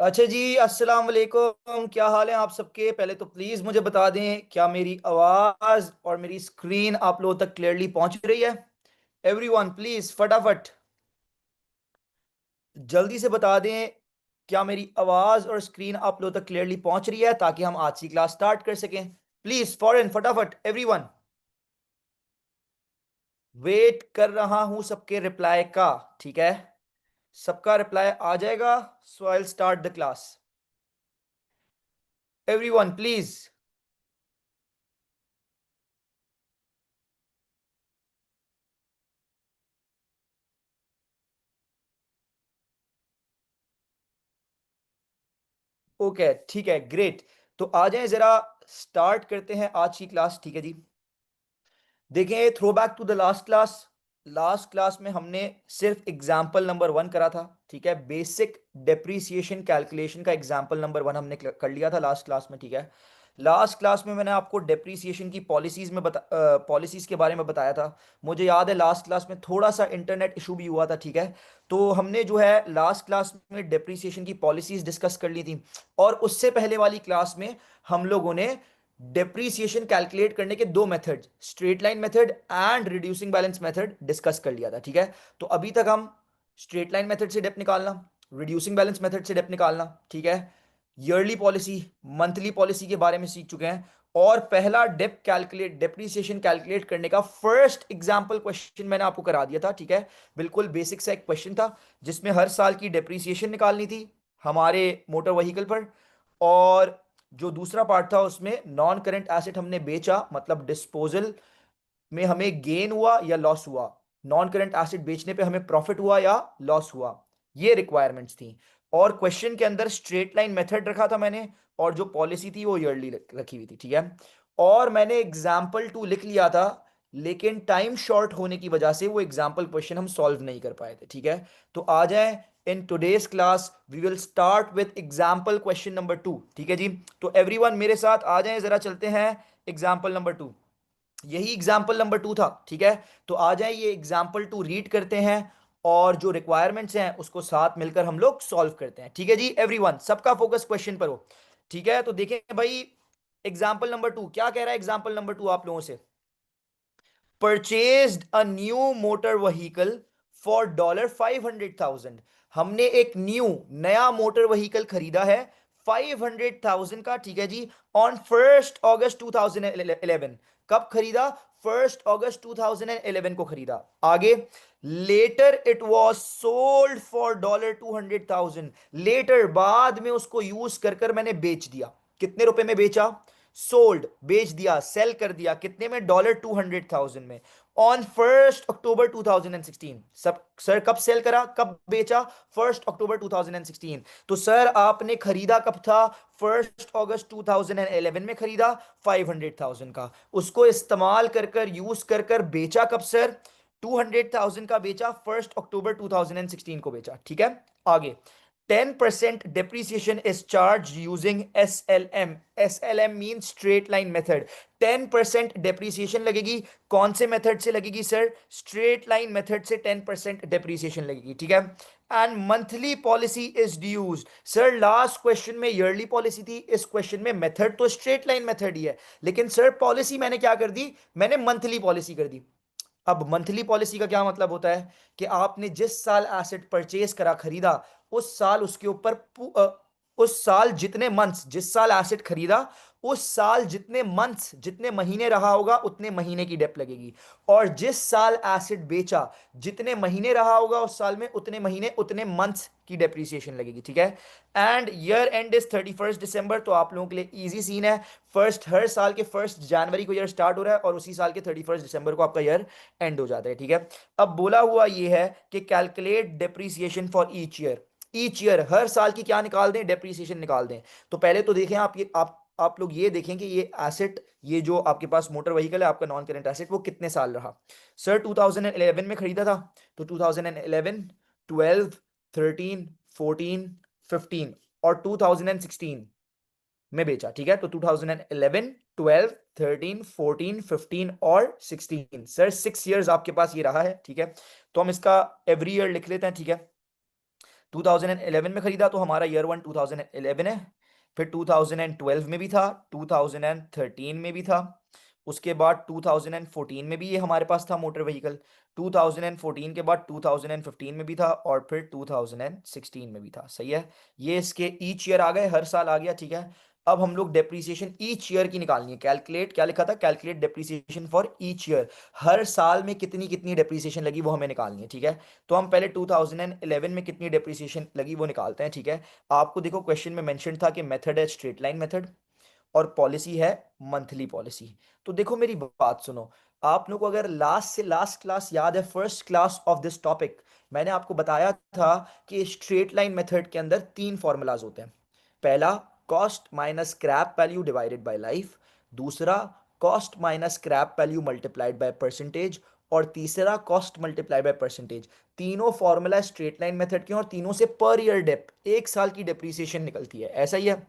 अच्छा जी, अस्सलाम वालेकुम। क्या हाल है आप सबके? पहले तो प्लीज मुझे बता दें, क्या मेरी आवाज और मेरी स्क्रीन आप लोगों तक क्लियरली पहुंच रही है? एवरीवन प्लीज फटाफट जल्दी से बता दें, क्या मेरी आवाज और स्क्रीन आप लोगों तक क्लियरली पहुंच रही है, ताकि हम आज की क्लास स्टार्ट कर सकें। प्लीज फॉरन फटाफट एवरीवन। वेट कर रहा हूं सबके रिप्लाई का। ठीक है, सबका रिप्लाई आ जाएगा। So I will start the class. Everyone please. Okay ठीक है, ग्रेट। तो आ जाएं जरा, स्टार्ट करते हैं आज की क्लास। ठीक है जी, देखें throw back to the last class. Last class में हमने सिर्फ एग्जाम्पल नंबर 1 करा था। ठीक है, बेसिक डेप्रीसिएशन कैलकुलेशन का एग्जाम्पल नंबर 1 हमने कर लिया था लास्ट क्लास में। ठीक है, लास्ट क्लास में मैंने आपको डेप्रीसिएशन की पॉलिसीज के बारे में बताया था। मुझे याद है लास्ट क्लास में थोड़ा सा इंटरनेट इशू भी हुआ था। ठीक है, तो हमने जो है लास्ट क्लास में डेप्रीसिएशन की पॉलिसीज डिस्कस कर ली थी, और उससे पहले वाली क्लास में हम लोगों ने डेप्रीसिएशन कैलकुलेट करने के दो method, straight line method and reducing balance method discuss कर लिया था। ठीक है, तो अभी तक हम स्ट्रेट लाइन मेथड से डेप निकालना, रिड्यूसिंग बैलेंस मेथड से डेप निकालना, ठीक है, ईयरली पॉलिसी, मंथली पॉलिसी के बारे में सीख चुके हैं। और पहला डेप कैलकुलेट डेप्रीसिएशन कैलकुलेट करने का फर्स्ट एग्जांपल क्वेश्चन मैंने आपको करा दिया था। ठीक है, बिल्कुल बेसिक सा एक क्वेश्चन था, जिसमें हर साल की डेप्रीसिएशन निकालनी थी हमारे मोटर व्हीकल पर। और जो दूसरा पार्ट था उसमें नॉन करंट एसेट हमने बेचा, मतलब डिस्पोजल में हमें गेन हुआ या लॉस हुआ, नॉन करंट एसेट बेचने पे हमें प्रॉफिट हुआ या लॉस हुआ, ये रिक्वायरमेंट्स थी। और क्वेश्चन के अंदर स्ट्रेट लाइन मेथड रखा था मैंने, और जो पॉलिसी थी वो ईयरली रखी हुई थी। ठीक है, और मैंने एग्जाम्पल 2 लिख लिया था, लेकिन टाइम शॉर्ट होने की वजह से वो एग्जाम्पल क्वेश्चन हम सॉल्व नहीं कर पाए थे। ठीक है, तो आ जाए, in today's class we will start with example question number 2। ठीक है जी, तो एवरीवन मेरे साथ आ जाएं, जरा चलते हैं एग्जाम्पल नंबर 2। यही एग्जाम्पल नंबर 2 था। ठीक है, तो आ जाए ये एग्जाम्पल 2 रीड करते हैं, और जो रिक्वायरमेंट्स हैं उसको साथ मिलकर हम लोग सॉल्व करते हैं। ठीक है जी, एवरीवन सबका फोकस क्वेश्चन पर हो। ठीक है, तो देखें भाई, एग्जाम्पल नंबर 2 क्या कह रहा है। एग्जाम्पल नंबर 2 आप लोगों से, purchased a new motor vehicle for $500,000। हमने एक नया मोटर व्हीकल खरीदा है 500,000 का। ठीक है जी, ऑन 1 अगस्त 2011। कब खरीदा? 1 अगस्त 2011 को खरीदा। आगे, later it was sold for $200,000। Later बाद में उसको यूज कर कर मैंने बेच दिया। कितने रुपए में बेचा? सोल्ड, बेच दिया, सेल कर दिया, कितने में? $200,000 में, ऑन 1 अक्टूबर 2016। सब सर कब सेल करा, कब बेचा? 1 अक्टूबर 2016। तो सर आपने खरीदा कब था? 1 अगस्त 2011 में खरीदा 500,000 का। उसको इस्तेमाल कर कर, यूज कर कर बेचा कब सर? 200,000 का बेचा, 1 अक्टूबर 2016 को बेचा। ठीक है, आगे, 10% depreciation is charged using SLM. SLM means straight line method. 10% depreciation लगेगी। कौन से मेथड से लगेगी सर? स्ट्रेट लाइन मेथड से 10% depreciation लगेगी। ठीक है, and monthly policy is dues. Sir last question में ईयरली पॉलिसी थी, इस क्वेश्चन में मेथड तो स्ट्रेट लाइन मेथड ही है, लेकिन सर पॉलिसी मैंने क्या कर दी? मैंने मंथली पॉलिसी कर दी। अब मंथली पॉलिसी का क्या मतलब होता है कि आपने जिस साल एसेट परचेज करा, खरीदा, उस साल उसके ऊपर उस साल जितने मंथ्स, जिस साल एसेट खरीदा उस साल जितने मंथ्स, जितने महीने रहा होगा उतने महीने की डेप्थ लगेगी। और जिस साल एसेट बेचा, जितने महीने रहा होगा उस साल में, उतने महीने उतने मंथ्स की डेप्रीसिएशन लगेगी। ठीक है, एंड ईयर एंड इज 31 दिसंबर। तो आप लोगों के लिए इजी सीन है, फर्स्ट, हर साल के 1 जनवरी को ईयर स्टार्ट हो रहा है, और उसी साल के 31 दिसंबर को आपका ईयर एंड हो जाता है। ठीक है, अब बोला हुआ ये है कि calculate depreciation for each year, हर साल की क्या निकाल दें? डेप्रीसिएशन निकाल दें। तो पहले तो देखें आप, ये आप लोग ये देखें कि ये एसेट, ये जो आपके पास मोटर व्हीकल है आपका नॉन करंट एसेट, वो कितने साल रहा। सर 2011 में खरीदा था, तो 2011, 12, 13, 14, 15 और 2016 में बेचा। ठीक है, तो 2011, 12, 13, 14, 15 और 16, सर 6 इयर्स आपके पास ये रहा है। ठीक है, तो हम इसका एवरी ईयर लिख लेते हैं। ठीक है, 2011 में खरीदा तो हमारा ईयर वन 2011 है, फिर 2012 में भी था, 2013 में भी था, उसके बाद 2014 में भी ये हमारे पास था मोटर व्हीकल, 2014 के बाद 2015 में भी था, और फिर 2016 में भी था। सही है, ये इसके ईच ईयर आ गए, हर साल आ गया। ठीक है, अब हम लोग डेप्रीसिएशन ईच ईयर की निकालनी है। कैलकुलेट, क्या लिखा था, calculate depreciation for each year, हर साल में कितनी कितनी डेप्रीसिएशन लगी वो हमें निकालनी है। ठीक है, तो हम पहले 2011 में कितनी डेप्रीसिएशन लगी वो निकालते हैं। ठीक है, आपको देखो क्वेश्चन में मेंशन था कि मेथड है स्ट्रेट लाइन मेथड और पॉलिसी है मंथली पॉलिसी। तो देखो मेरी बात सुनो, आप लोग को अगर लास्ट से लास्ट क्लास याद है, first class of this topic, मैंने आपको बताया था कि स्ट्रेट लाइन मेथड के अंदर तीन फॉर्मूलाज होते हैं। पहला, cost minus scrap value divided by life, दूसरा cost minus scrap value multiplied by percentage, और तीसरा कॉस्ट मल्टीप्लाई बाय परसेंटेज। तीनों फॉर्मूला स्ट्रेट लाइन मेथड के हैं और तीनों से पर ईयर डेप, एक साल की डेप्रीसिएशन निकलती है। ऐसा ही है।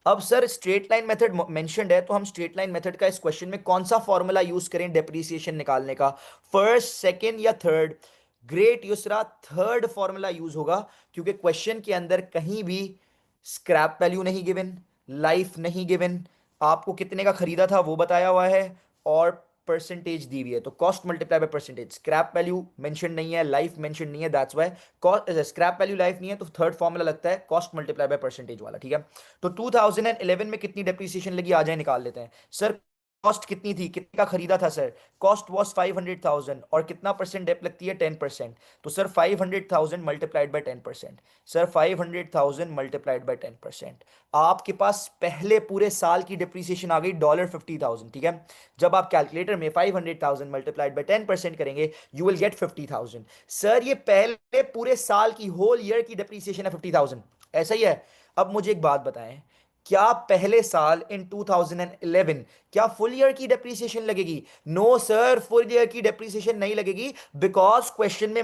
अब sir straight line method mentioned है, तो हम स्ट्रेट लाइन मेथड का इस क्वेश्चन में कौन सा फॉर्मूला यूज करें डेप्रीसिएशन निकालने का, फर्स्ट, सेकंड या third? Great Yusra, third formula use होगा, क्योंकि क्वेश्चन के अंदर कहीं भी स्क्रैप वैल्यू नहीं गिवन, लाइफ नहीं गिवन, आपको कितने का खरीदा था वो बताया हुआ है, और परसेंटेज दी हुई है। तो cost multiply by percentage, scrap value mention नहीं है, लाइफ मेंशन नहीं है, that's why scrap value life नहीं है, तो थर्ड फॉर्मूला लगता है कॉस्ट मल्टीप्लाई बाय परसेंटेज वाला। ठीक है, तो 2011 में कितनी डेप्रीसिएशन लगी, आ जाए निकाल लेते हैं। सर कॉस्ट कितनी थी, कितने का खरीदा था सर? कॉस्ट वॉज 500,000, और कितना परसेंट डेप लगती है, 10%। तो sir 500,000 multiplied by 10%, sir 500,000 multiplied by 10%, आपके पास पहले पूरे साल की डिप्रीसिएशन आ गई $50,000। ठीक है, जब आप कैलकुलेटर में 500,000 मल्टीप्लाइड बाय 10% करेंगे, यू विल गेट 50,000। सर ये पहले पूरे साल की, होल ईयर की डिप्रीसिएशन है 50,000, ऐसा ही है। अब मुझे एक बात बताएं, क्या पहले साल इन 2011 क्या फुल ईयर की डेप्रीसिएशन लगेगी? नो सर, फुल ईयर की डेप्रीसिएशन नहीं लगेगी, बिकॉज क्वेश्चन में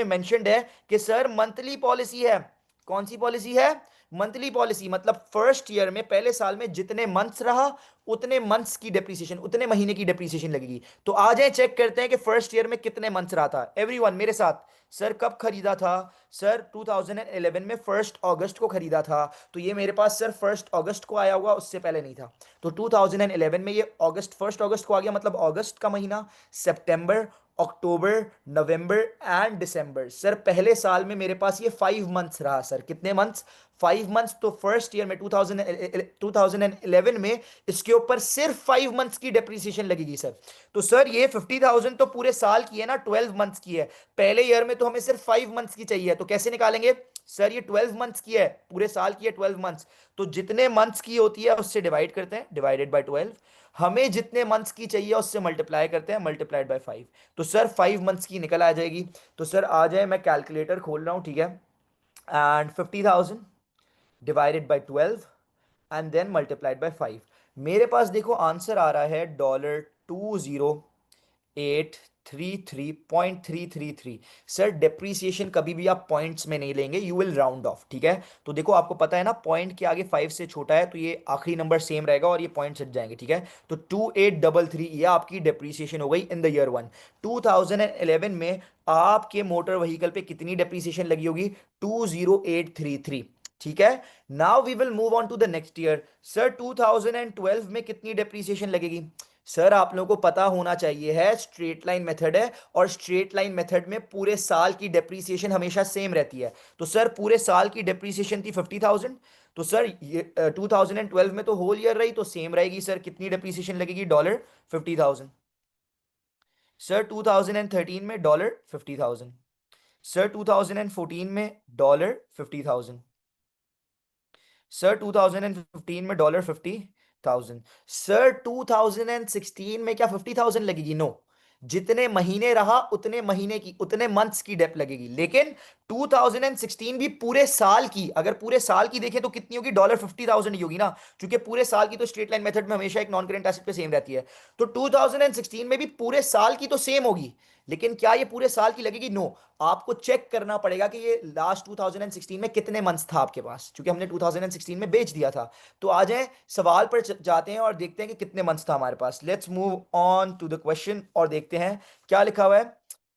मेंशन्ड है कि सर मंथली पॉलिसी है। कौन सी पॉलिसी है? मंथली पॉलिसी, मतलब फर्स्ट ईयर में, पहले साल में जितने मंथ्स रहा उतने मंथ्स की डेप्रीसिएशन, उतने महीने की डेप्रीसिएशन लगेगी। तो आ जाए चेक करते हैं कि फर्स्ट ईयर में कितने मंथ्स रहा था। एवरीवन मेरे साथ, सर कब खरीदा था? सर 2011 में 1 अगस्त को खरीदा था, तो ये मेरे पास सर 1 अगस्त को आया हुआ, उससे पहले नहीं था। तो 2011 में ये अगस्त, 1 अगस्त को आ गया, मतलब अगस्त का महीना, सितंबर, अक्टूबर, नवंबर एंड दिसंबर। सर पहले साल में मेरे पास ये 5 मंथ्स रहा। सर कितने मंथ्स? 5 मंथ्स। तो फर्स्ट ईयर में 2011 में इसके ऊपर सिर्फ 5 मंथ्स की डेप्रीसिएशन लगेगी सर। तो सर ये 50,000 तो पूरे साल की है ना, 12 मंथ्स की है। पहले ईयर में तो हमें सिर्फ 5 मंथ्स की चाहिए, तो कैसे निकालेंगे? सर ये 12 मंथ्स की है, पूरे साल की है 12 मंथ्स, तो जितने मंथ्स की होती है उससे डिवाइड करते हैं, डिवाइडेड बाय 12। हमें जितने मंथ्स की चाहिए उससे मल्टीप्लाई करते हैं, मल्टीप्लाइड बाय 5। तो सर 5 मंथ्स की निकल आ जाएगी। तो सर आ जाए, मैं कैलकुलेटर खोल रहा हूं, ठीक है, and 50,000 divided by 12 and then multiplied by 5। मेरे पास देखो आंसर आ रहा है $20,833.333। सर डेप्रीसिएशन कभी भी आप पॉइंट्स में नहीं लेंगे, यू विल राउंड ऑफ। ठीक है, तो देखो आपको पता है ना, पॉइंट के आगे 5 से छोटा है तो ये आखिरी नंबर सेम रहेगा और ये पॉइंट हट जाएंगे। ठीक है, तो 2833 ये आपकी डेप्रीसिएशन हो गई इन द ईयर वन। 2011 में आपके मोटर व्हीकल पे कितनी डेप्रीसिएशन लगी होगी? 20833। ठीक है, now we will move on to the next year. Sir 2012 में कितनी डेप्रीसिएशन लगेगी? सर आप लोगों को पता होना चाहिए है, स्ट्रेट लाइन मेथड है और स्ट्रेट लाइन मेथड में पूरे साल की डेप्रीसिएशन हमेशा सेम रहती है। तो सर पूरे साल की डेप्रीसिएशन थी 50,000, तो सर ये 2012 में तो होल ईयर रही, तो सेम रहेगी। सर कितनी डेप्रीसिएशन लगेगी? $50,000। सर 2013 में $50,000। सर 2014 में $50,000। सर 2015 में $50,000। सर 2016 में क्या 50,000 लगेगी? नो, जितने महीने रहा उतने महीने की, उतने मंथ्स की डेप लगेगी। लेकिन 2016 भी पूरे साल की, अगर पूरे साल की देखें तो कितनी होगी? $50,000 ही होगी ना, क्योंकि पूरे साल की तो स्ट्रेट लाइन मेथड में हमेशा एक नॉन करेंट एसेट पे सेम रहती है। तो 2016 में भी पूरे साल की तो सेम होगी, लेकिन क्या ये पूरे साल की लगेगी? नो, आपको चेक करना पड़ेगा कि ये लास्ट 2016 में कितने मंथ्स था आपके पास, क्योंकि हमने 2016 में बेच दिया था। तो आ जाए सवाल पर जाते हैं और देखते हैं कि कितने मंथ्स था हमारे पास। Let's move on to the question और देखते हैं क्या लिखा हुआ है।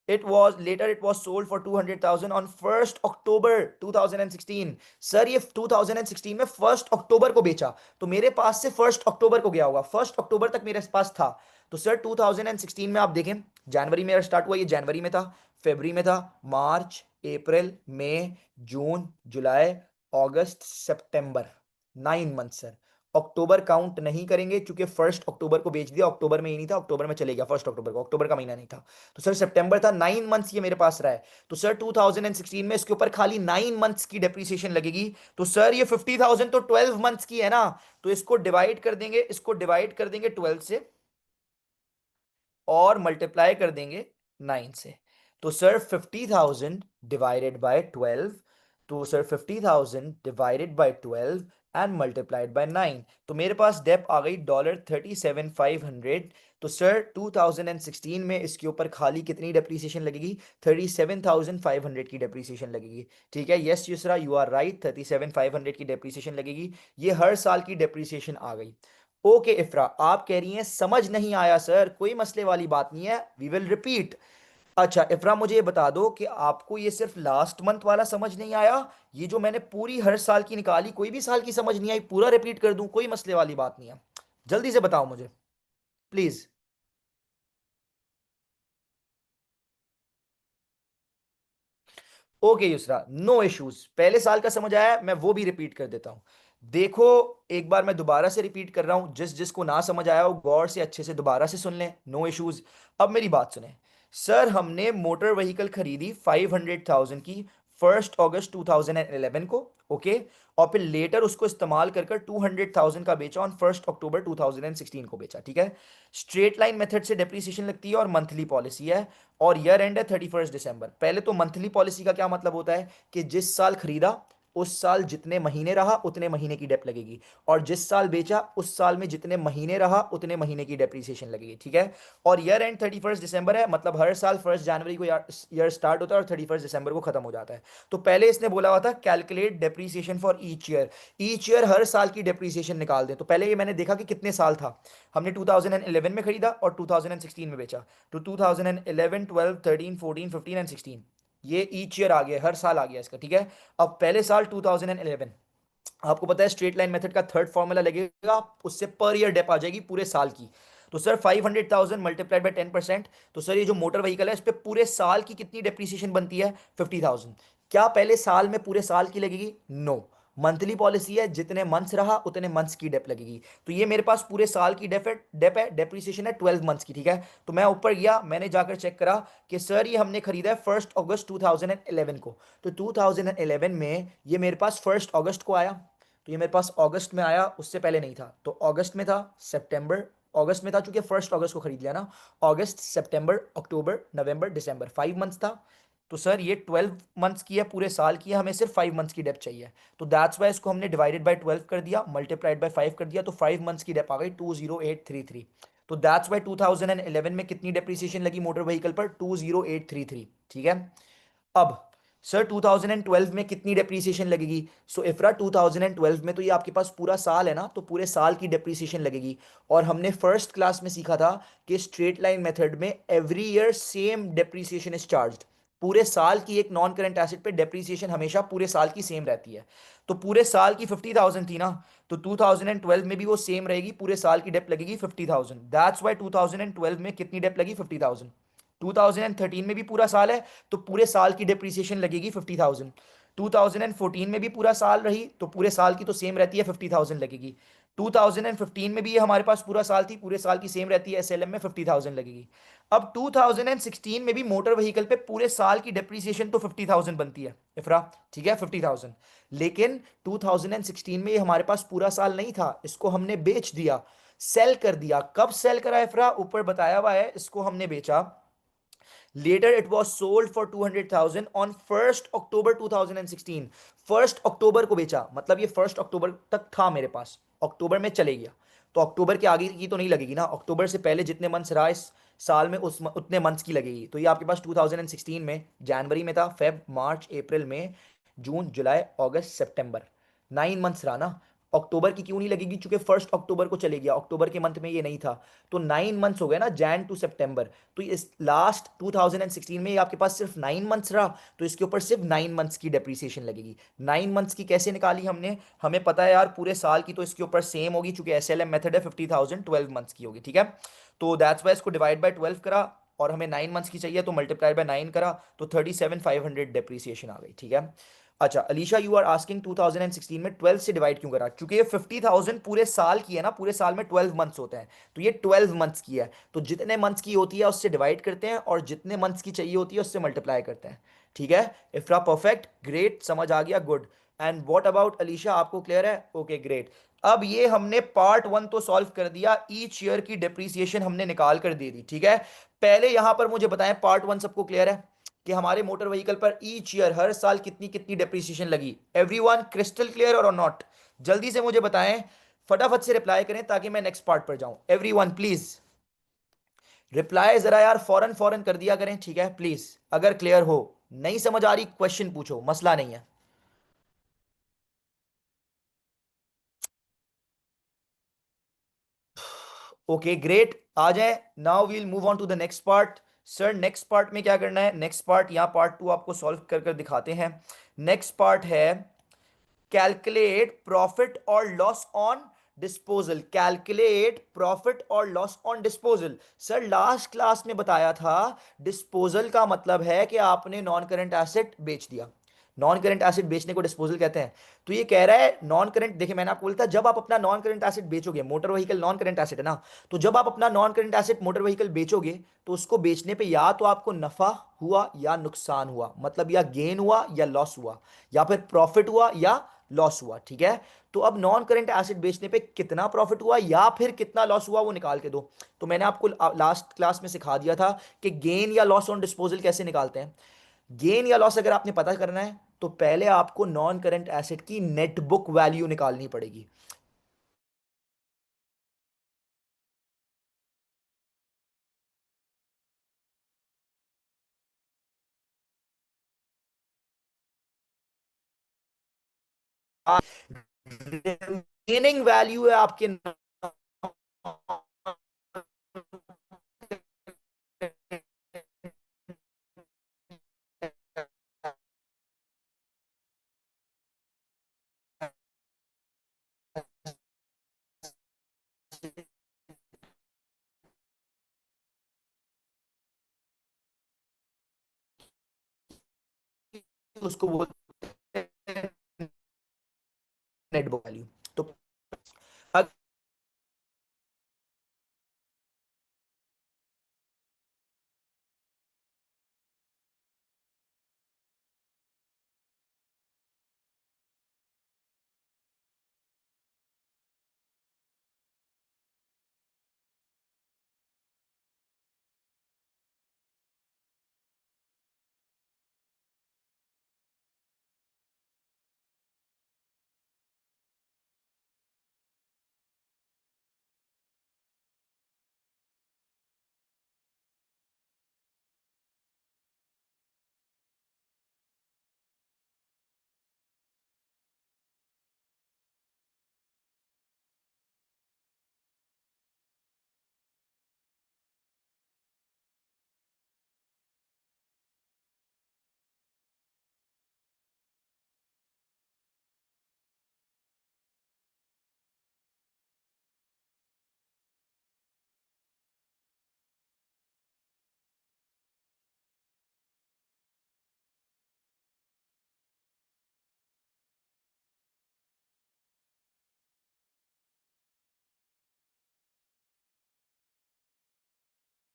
it was sold for 200,000 on 1st October 2016. Sir ये 2016 में 1st अक्टूबर को बेचा, तो मेरे पास से 1st अक्टूबर को गया होगा, 1st अक्टूबर तक मेरे पास था। तो सर 2016 में आप देखें, जनवरी में स्टार्ट हुआ, ये जनवरी में था, फरवरी में था, मार्च, अप्रैल, मई, जून, जुलाई, अगस्त, सितंबर, 9 मंथ सर। अक्टूबर काउंट नहीं करेंगे क्योंकि 1st अक्टूबर को बेच दिया, अक्टूबर में ही नहीं था, अक्टूबर में चले गया, 1st अक्टूबर को, अक्टूबर का महीना नहीं था। तो सर सितंबर था, 9 मंथ्स ये मेरे पास रहा है। तो सर 2016 में इसके ऊपर खाली 9 मंथ्स की डेप्रिसिएशन लगेगी। तो सर ये 50,000 तो 12 मंथ्स की है ना, तो इसको डिवाइड कर देंगे, इसको डिवाइड कर देंगे 12 से और मल्टीप्लाई कर देंगे 9 से। तो सर 50,000 डिवाइडेड बाय 12, तो sir 50,000 divided by 12 and multiplied by 9, तो मेरे पास डेप आ गई $37,500। तो सर 2016 में इसके ऊपर खाली कितनी डेप्रीसिएशन लगेगी? 37,500 की डेप्रीसिएशन लगेगी। ठीक है, yes Yusra, you are right, 37,500 की डेप्रीसिएशन लगेगी। ये हर साल की डेप्रीसिएशन आ गई। ओके इफ्रा, आप कह रही हैं समझ नहीं आया सर, कोई मसले वाली बात नहीं है, वी विल रिपीट। अच्छा इफ्रा, मुझे ये बता दो कि आपको ये सिर्फ लास्ट मंथ वाला समझ नहीं आया, ये जो मैंने पूरी हर साल की निकाली, कोई भी साल की समझ नहीं आई, पूरा रिपीट कर दूं, कोई मसले वाली बात नहीं है, जल्दी से बताओ मुझे please. Okay Yusra, no issues, पहले साल का समझ आया, मैं वो भी रिपीट कर देता हूं। देखो, एक बार मैं दोबारा से रिपीट कर रहा हूं, जिस जिसको ना समझ आया हो गौर से अच्छे से दोबारा से सुन लें, नो इश्यूज। अब मेरी बात सुने। सर हमने मोटर व्हीकल खरीदी 500,000 की 1 अगस्त 2011 को, ओके, और फिर लेटर उसको इस्तेमाल कर कर 200,000 का बेचा, ऑन 1 अक्टूबर 2016 को बेचा, ठीक है। स्ट्रेट लाइन मेथड से डेप्रिसिएशन लगती है और मंथली पॉलिसी है, और ईयर एंड है 31 दिसंबर। पहले तो मंथली पॉलिसी का क्या मतलब होता है कि जिस साल खरीदा उस साल जितने महीने रहा उतने महीने की डेप लगेगी, और जिस साल बेचा उस साल में जितने महीने रहा उतने महीने की डेप्रिसिएशन लगेगी, ठीक है। और ईयर एंड 31 दिसंबर है, मतलब हर साल 1 जनवरी को ईयर स्टार्ट होता है और 31 दिसंबर को खत्म हो जाता है। तो पहले इसने बोला हुआ था calculate depreciation for each year हर साल की डेप्रिसिएशन निकाल दे। तो पहले ये मैंने देखा कि कितने साल था, हमने 2011 में खरीदा और 2016 में बेचा, तो 2011, 12, 13, 14, 15 एंड 16, ये ईच ईयर आ गया, हर साल आ गया इसका, ठीक है। अब पहले साल 2011, आपको पता है स्ट्रेट लाइन मेथड का थर्ड फॉर्मूला लगेगा, उससे पर ईयर डेप आ जाएगी पूरे साल की। तो सर 500,000 मल्टीप्लाइड बाय 10%, तो सर ये जो मोटर व्हीकल है इस पे पूरे साल की कितनी डेप्रिसिएशन बनती है? 50,000। क्या पहले साल में पूरे साल की लगेगी? नो, मंथली पॉलिसी है, जितने मंथ्स रहा उतने मंथ्स की डेप लगेगी। तो ये मेरे पास पूरे साल की डेप है, डेप्रिसिएशन है 12 मंथ्स की, ठीक है। तो मैं ऊपर गया, मैंने जाकर चेक करा कि सर ये हमने खरीदा है 1 अगस्त 2011 को, तो 2011 में ये मेरे पास 1 अगस्त को आया, तो ये मेरे पास अगस्त में आया, उससे पहले नहीं था। तो अगस्त में था, सितंबर, अगस्त में था चूंकि 1 अगस्त को खरीद लिया ना, अगस्त, सितंबर, अक्टूबर, नवंबर, दिसंबर, 5 मंथ्स था। तो सर ये 12 मंथ्स की है, पूरे साल की है, हमें सिर्फ 5 मंथ्स की डेप चाहिए। तो दैट्स वाई इसको हमने डिवाइडेड बाय 12 कर दिया, मल्टीप्लाइड बाय 5 कर दिया, तो 5 मंथ्स की डेप आ गई 20833। तो दैट्स वाई 2011 में कितनी डेप्रिसिएशन लगी मोटर व्हीकल पर? 20833, ठीक है। अब सर 2012 में कितनी डेप्रीसिएशन लगेगी? सो इफ्रा 2012 में तो ये आपके पास पूरा साल है ना, तो पूरे साल की डेप्रीसिएशन लगेगी। और हमने फर्स्ट क्लास में सीखा था कि स्ट्रेट लाइन मेथड में every year same depreciation is charged. पूरे साल की एक नॉन करंट एसेट पे डेप्रीसिएशन हमेशा पूरे साल की सेम रहती है। तो पूरे साल की 50,000 थी ना, तो 2012 में भी वो सेम रहेगी, पूरे साल की डेप लगेगी 50,000। दैट्स वाई 2012 में कितनी डेप लगी? 50,000। 2013 में भी पूरा साल है, तो पूरे साल की डिप्रिसिएशन लगेगी 50,000। 2014 में भी पूरा साल रही, तो पूरे साल की तो सेम रहती है, 50,000 लगेगी। 2015 में भी ये हमारे पास पूरा साल थी, पूरे साल की सेम रहती है, एसएलएम में 50,000 लगेगी। अब 2016 में भी मोटर व्हीकल पे पूरे साल की डेप्रिसिएशन तो 50,000 बनती है इफरा, ठीक है, 50,000। लेकिन 2016 में ये हमारे पास पूरा साल नहीं था, इसको हमने बेच दिया, सेल कर दिया। कब सेल करा इफरा? ऊपर बताया हुआ है, इसको हमने बेचा, later it was sold for 200,000 on 1st October 2016। 1st अक्टूबर को बेचा, मतलब ये 1st अक्टूबर तक था मेरे पास, अक्टूबर में चले गया। तो अक्टूबर के आगे की तो नहीं लगेगी ना, अक्टूबर से पहले जितने मंथ्स रहा इस साल में उस उतने मंथ्स की लगेगी। तो ये आपके पास 2016 में जनवरी में था, फेब, मार्च, अप्रैल, मई, जून, जुलाई, अगस्त, सितंबर, 9 मंथ्स रहा ना। अक्टूबर की क्यों नहीं लगेगी? क्योंकि 1 अक्टूबर को चले गया, अक्टूबर के मंथ में ये नहीं था। तो 9 मंथ्स हो गए ना, जैन टू सितंबर। तो इस लास्ट 2016 में ये आपके पास सिर्फ 9 मंथ्स रहा, तो इसके ऊपर सिर्फ 9 मंथ्स की डेप्रीसिएशन लगेगी। 9 मंथ्स की कैसे निकाली हमने? हमें पता है यार पूरे साल की तो इसके ऊपर सेम होगी, चूंकि SLM मेथड है, 50,000 12 मंथ्स की होगी, ठीक है। तो दैट्स वाई इसको डिवाइड बाय 12 करा, और हमें 9 मंथ्स की चाहिए तो मल्टीप्लाई बाय 9 करा, तो 37,500 डेप्रीसिएशन आ गई, ठीक है। अच्छा अलीशा, यू आर आस्किंग 2016 में 12 से डिवाइड क्यों करा? क्योंकि ये 50,000 पूरे साल की है ना, पूरे साल में 12 मंथ्स होते हैं, तो ये 12 मंथ्स की है। तो जितने मंथ्स की होती है उससे डिवाइड करते हैं, और जितने मंथ्स की चाहिए होती है उससे मल्टीप्लाई करते हैं, ठीक है। इफ्रा परफेक्ट, ग्रेट, समझ आ गया, good. And what about Alisha, आपको क्लियर है? Okay great. अब ये हमने पार्ट 1 तो सॉल्व कर दिया, ईच ईयर की डिप्रीसिएशन हमने निकाल कर दे दी, ठीक है। पहले यहां पर मुझे बताएं, पार्ट 1 सबको क्लियर है कि हमारे मोटर व्हीकल पर ईच ईयर हर साल कितनी कितनी डेप्रीसिएशन लगी? एवरीवन क्रिस्टल क्लियर और नॉट? जल्दी से मुझे बताएं, फटाफट से रिप्लाई करें ताकि मैं नेक्स्ट पार्ट पर जाऊं। एवरीवन प्लीज रिप्लाई जरा यार, फौरन फौरन कर दिया करें, ठीक है प्लीज। अगर क्लियर हो, नहीं समझ आ रही क्वेश्चन पूछो, मसला नहीं है। ओके ग्रेट, आ जाए। Now we'll move on to the next part. Sir next part में क्या करना है? नेक्स्ट पार्ट यहाँ पार्ट 2 आपको सॉल्व कर कर दिखाते हैं। नेक्स्ट पार्ट है कैलकुलेट प्रॉफिट और loss on disposal. Calculate profit और loss on disposal. Sir last class में बताया था डिस्पोजल का मतलब है कि आपने नॉन करंट एसेट बेच दिया। नॉन करंट एसेट बेचने को डिस्पोजल कहते हैं। तो ये कह रहा है नॉन करंट, देखिए मैंने आपको बोला था जब आप अपना नॉन करंट एसेट बेचोगे, motor vehicle non current asset है ना, तो जब आप अपना non current asset motor vehicle बेचोगे, तो उसको बेचने पे या तो आपको नफा हुआ या नुकसान हुआ, मतलब या गेन हुआ या लॉस हुआ, या फिर प्रॉफिट हुआ या लॉस हुआ, ठीक है। तो अब नॉन करंट एसेट बेचने पे कितना प्रॉफिट हुआ या फिर कितना लॉस हुआ वो निकाल के दो। तो मैंने आपको लास्ट क्लास में सिखा दिया था कि गेन या लॉस ऑन डिस्पोजल कैसे निकालते हैं। गेन या लॉस अगर आपने पता करना है तो पहले आपको नॉन करंट एसेट की नेट बुक वैल्यू निकालनी पड़ेगी। रिमेनिंग वैल्यू है आपके, उसको बोलते हैं नेट बुक वैल्यू। तो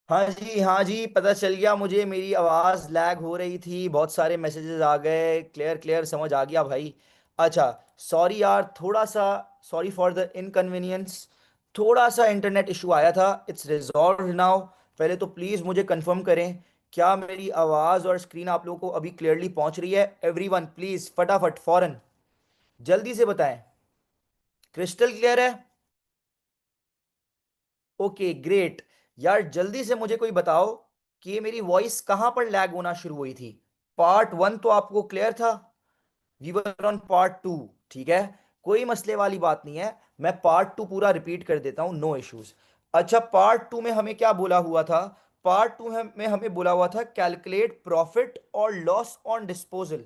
हाँ जी, हाँ जी, पता चल गया मुझे, मेरी आवाज़ लैग हो रही थी, बहुत सारे मैसेजेस आ गए, क्लियर क्लियर समझ आ गया भाई। अच्छा, सॉरी यार, थोड़ा सा सॉरी फॉर द इनकन्वीनियंस, थोड़ा सा इंटरनेट इशू आया था, इट्स रिजॉल्व नाउ। पहले तो प्लीज़ मुझे कंफर्म करें, क्या मेरी आवाज़ और स्क्रीन आप लोगों को अभी क्लियरली पहुंच रही है? एवरीवन प्लीज़ फटाफट फौरन जल्दी से बताएं, क्रिस्टल क्लियर है? Okay great. यार जल्दी से मुझे कोई बताओ कि ये मेरी वॉइस कहां पर लैग होना शुरू हुई थी? पार्ट 1 तो आपको क्लियर था, वी वर ऑन पार्ट 2, ठीक है। कोई मसले वाली बात नहीं है, मैं पार्ट टू पूरा रिपीट कर देता हूं, नो इश्यूज। अच्छा, पार्ट टू में हमें क्या बोला हुआ था? पार्ट टू में हमें बोला हुआ था कैलकुलेट प्रॉफिट और लॉस ऑन डिस्पोजल।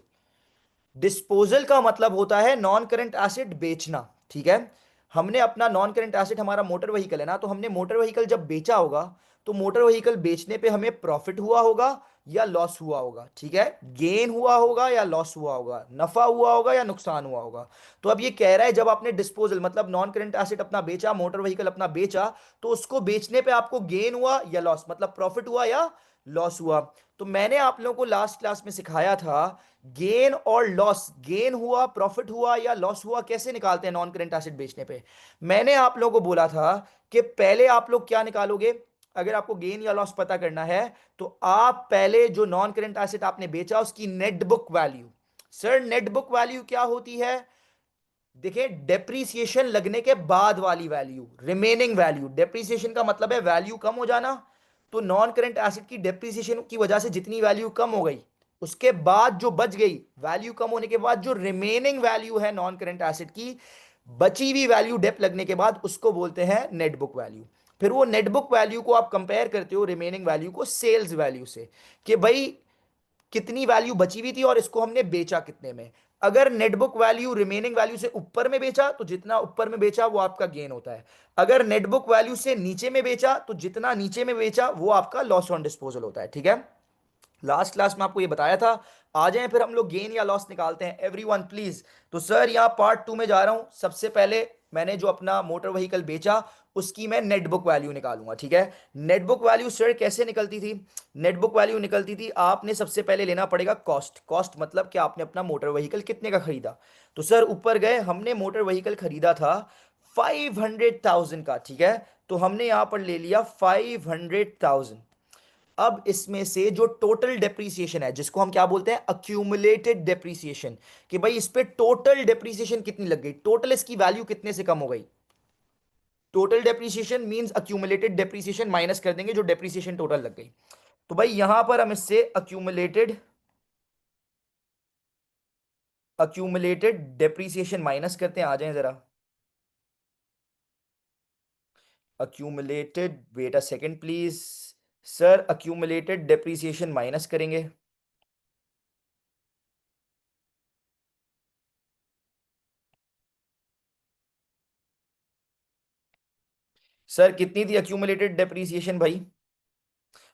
डिस्पोजल का मतलब होता है नॉन करंट एसेट बेचना, ठीक है। हमने अपना नॉन करंट एसेट, हमारा मोटर व्हीकल है ना, तो हमने मोटर व्हीकल जब बेचा होगा, तो मोटर व्हीकल बेचने पे हमें प्रॉफिट हुआ होगा या लॉस हुआ होगा, ठीक है। गेन हुआ होगा या लॉस हुआ होगा, नफा हुआ होगा या नुकसान हुआ होगा। तो अब ये कह रहा है जब आपने डिस्पोजल मतलब नॉन करंट एसेट अपना बेचा, मोटर व्हीकल अपना बेचा, तो उसको बेचने पे आपको गेन हुआ या लॉस, मतलब प्रॉफिट हुआ या लॉस हुआ। तो मैंने आप लोगों को लास्ट क्लास में सिखाया था गेन और लॉस, गेन हुआ, प्रॉफिट हुआ या लॉस हुआ, कैसे निकालते हैं नॉन करंट एसेट बेचने पे। मैंने आप लोगों को बोला था कि पहले आप लोग क्या निकालोगे, अगर आपको गेन या लॉस पता करना है, तो आप पहले जो नॉन करंट एसेट आपने बेचा उसकी net book value. Sir net book value क्या होती है? देखिए, डेप्रीसिएशन लगने के बाद वाली वैल्यू, रिमेनिंग वैल्यू। डेप्रीसिएशन का मतलब है वैल्यू कम हो जाना। तो नॉन करंट एसेट की डेप्रीसिएशन की वजह से जितनी वैल्यू कम हो गई, उसके बाद जो बच गई, वैल्यू कम होने के बाद जो रिमेनिंग वैल्यू है नॉन करंट एसेट की, बची हुई वैल्यू डेप लगने के बाद, उसको बोलते हैं नेट बुक वैल्यू। फिर वो नेट बुक वैल्यू को आप कंपेयर करते हो रिमेनिंग वैल्यू को सेल्स वैल्यू से, कि भाई कितनी वैल्यू बची हुई थी और इसको हमने बेचा कितने में। अगर नेटबुक वैल्यू रिमेनिंग वैल्यू से ऊपर में बेचा, तो जितना ऊपर में बेचा वो आपका गेन होता है। अगर नेटबुक वैल्यू से नीचे में बेचा, तो जितना नीचे में बेचा वो आपका लॉस ऑन डिस्पोजल होता है, ठीक है। लास्ट क्लास में आपको ये बताया था। आ जाएं फिर हम लोग गेन या लॉस निकालते हैं, एवरीवन प्लीज। तो सर यहाँ पार्ट टू में जा रहा हूं। सबसे पहले मैंने जो अपना मोटर व्हीकल बेचा, उसकी मैं नेट बुक वैल्यू निकालूंगा, ठीक है। नेट बुक वैल्यू सर कैसे निकलती थी? नेट बुक वैल्यू निकलती थी, आपने सबसे पहले लेना पड़ेगा कॉस्ट। कॉस्ट मतलब कि आपने अपना मोटर व्हीकल कितने का खरीदा। तो सर ऊपर गए, हमने मोटर व्हीकल खरीदा था 500,000 का, ठीक है। तो हमने यहां पर ले लिया 500,000। अब इसमें से जो टोटल डेप्रीसिएशन है, जिसको हम क्या बोलते हैं, अक्यूमुलेटेड डेप्रीसिएशन, कि भाई इस पे टोटल डेप्रीसिएशन कितनी लग गई, टोटल इसकी वैल्यू कितने से कम हो गई। Total depreciation means accumulated depreciation minus कर देंगे जो डेप्रीसिएशन टोटल लग गई। तो भाई यहां पर हम इससे अक्यूमुलेटेड डेप्रीसिएशन माइनस करते हैं। आ जाएं जरा, accumulated, wait a second please. Sir accumulated depreciation minus करेंगे। सर कितनी थी अक्यूमुलेटेड डेप्रीसिएशन भाई?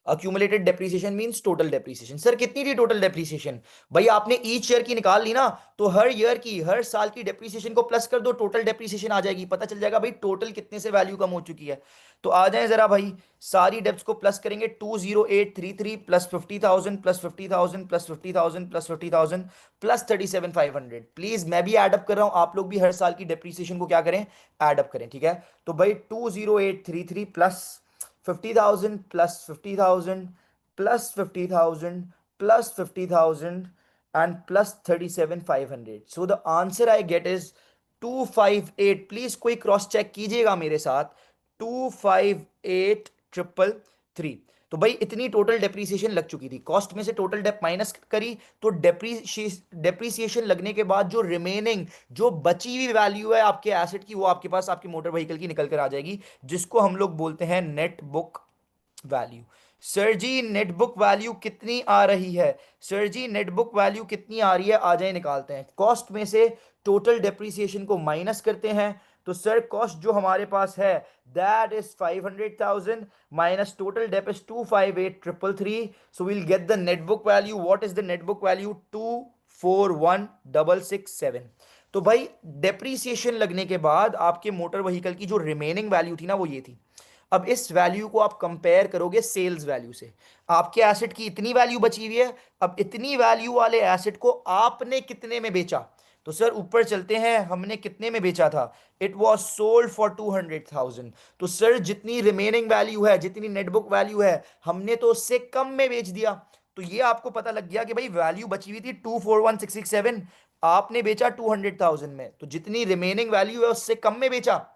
Accumulated depreciation means total depreciation. Sir कितनी थी टोटल डेप्रीसिएशन? भाई आपने ईच ईयर की निकाल ली ना, तो हर ईयर की, हर साल की डेप्रीसिएशन को प्लस कर दो, टोटल डेप्रीसिएशन आ जाएगी, पता चल जाएगा भाई टोटल कितने से वैल्यू कम हो चुकी है। तो आ जाएं जरा भाई, सारी डेप्स को प्लस करेंगे। 20833 plus 50,000 plus 50,000 plus 50,000 plus 50,000 plus 37,500। Please मैं भी ऐड अप कर रहा हूं, आप लोग भी हर साल की डेप्रीसिएशन को क्या करें, ऐड अप करें, ठीक है। तो भाई 20833 plus 50,000 plus 50,000 plus 50,000 plus 50,000 and plus 37,500. So the answer I get is 258। Please कोई क्रॉस चेक कीजिएगा मेरे साथ। 258,333। तो भाई इतनी टोटल डेप्रीसिएशन लग चुकी थी, कॉस्ट में से टोटल डेप माइनस करी, तो डेप्रीसिएशन लगने के बाद जो रिमेनिंग, जो बची हुई वैल्यू है आपके एसेट की, वो आपके पास आपके मोटर व्हीकल की निकल कर आ जाएगी, जिसको हम लोग बोलते हैं नेट बुक वैल्यू। सर जी नेट बुक वैल्यू कितनी आ रही है? सर जी नेट बुक वैल्यू कितनी आ रही है, आ जाए निकालते हैं। कॉस्ट में से टोटल डेप्रीसिएशन को माइनस करते हैं। तो सर कॉस्ट जो हमारे पास है, that is 500,000 minus total dep is 258,333। So will get the net book value. What is the net book value? 241,667। तो भाई डेप्रीसिएशन लगने के बाद आपके मोटर व्हीकल की जो रिमेनिंग वैल्यू थी ना, वो ये थी। अब इस वैल्यू को आप कंपेयर करोगे सेल्स वैल्यू से। आपके एसेट की इतनी वैल्यू बची हुई है, अब इतनी वैल्यू वाले एसेट को आपने कितने में बेचा? तो सर ऊपर चलते हैं, हमने कितने में बेचा था? It was sold for 200,000। तो सर जितनी रिमेनिंग वैल्यू है, जितनी नेटबुक वैल्यू है, हमने तो उससे कम में बेच दिया। तो ये आपको पता लग गया कि भाई वैल्यू बची हुई थी 241,667, आपने बेचा 200,000 में, तो जितनी रिमेनिंग वैल्यू है उससे कम में बेचा।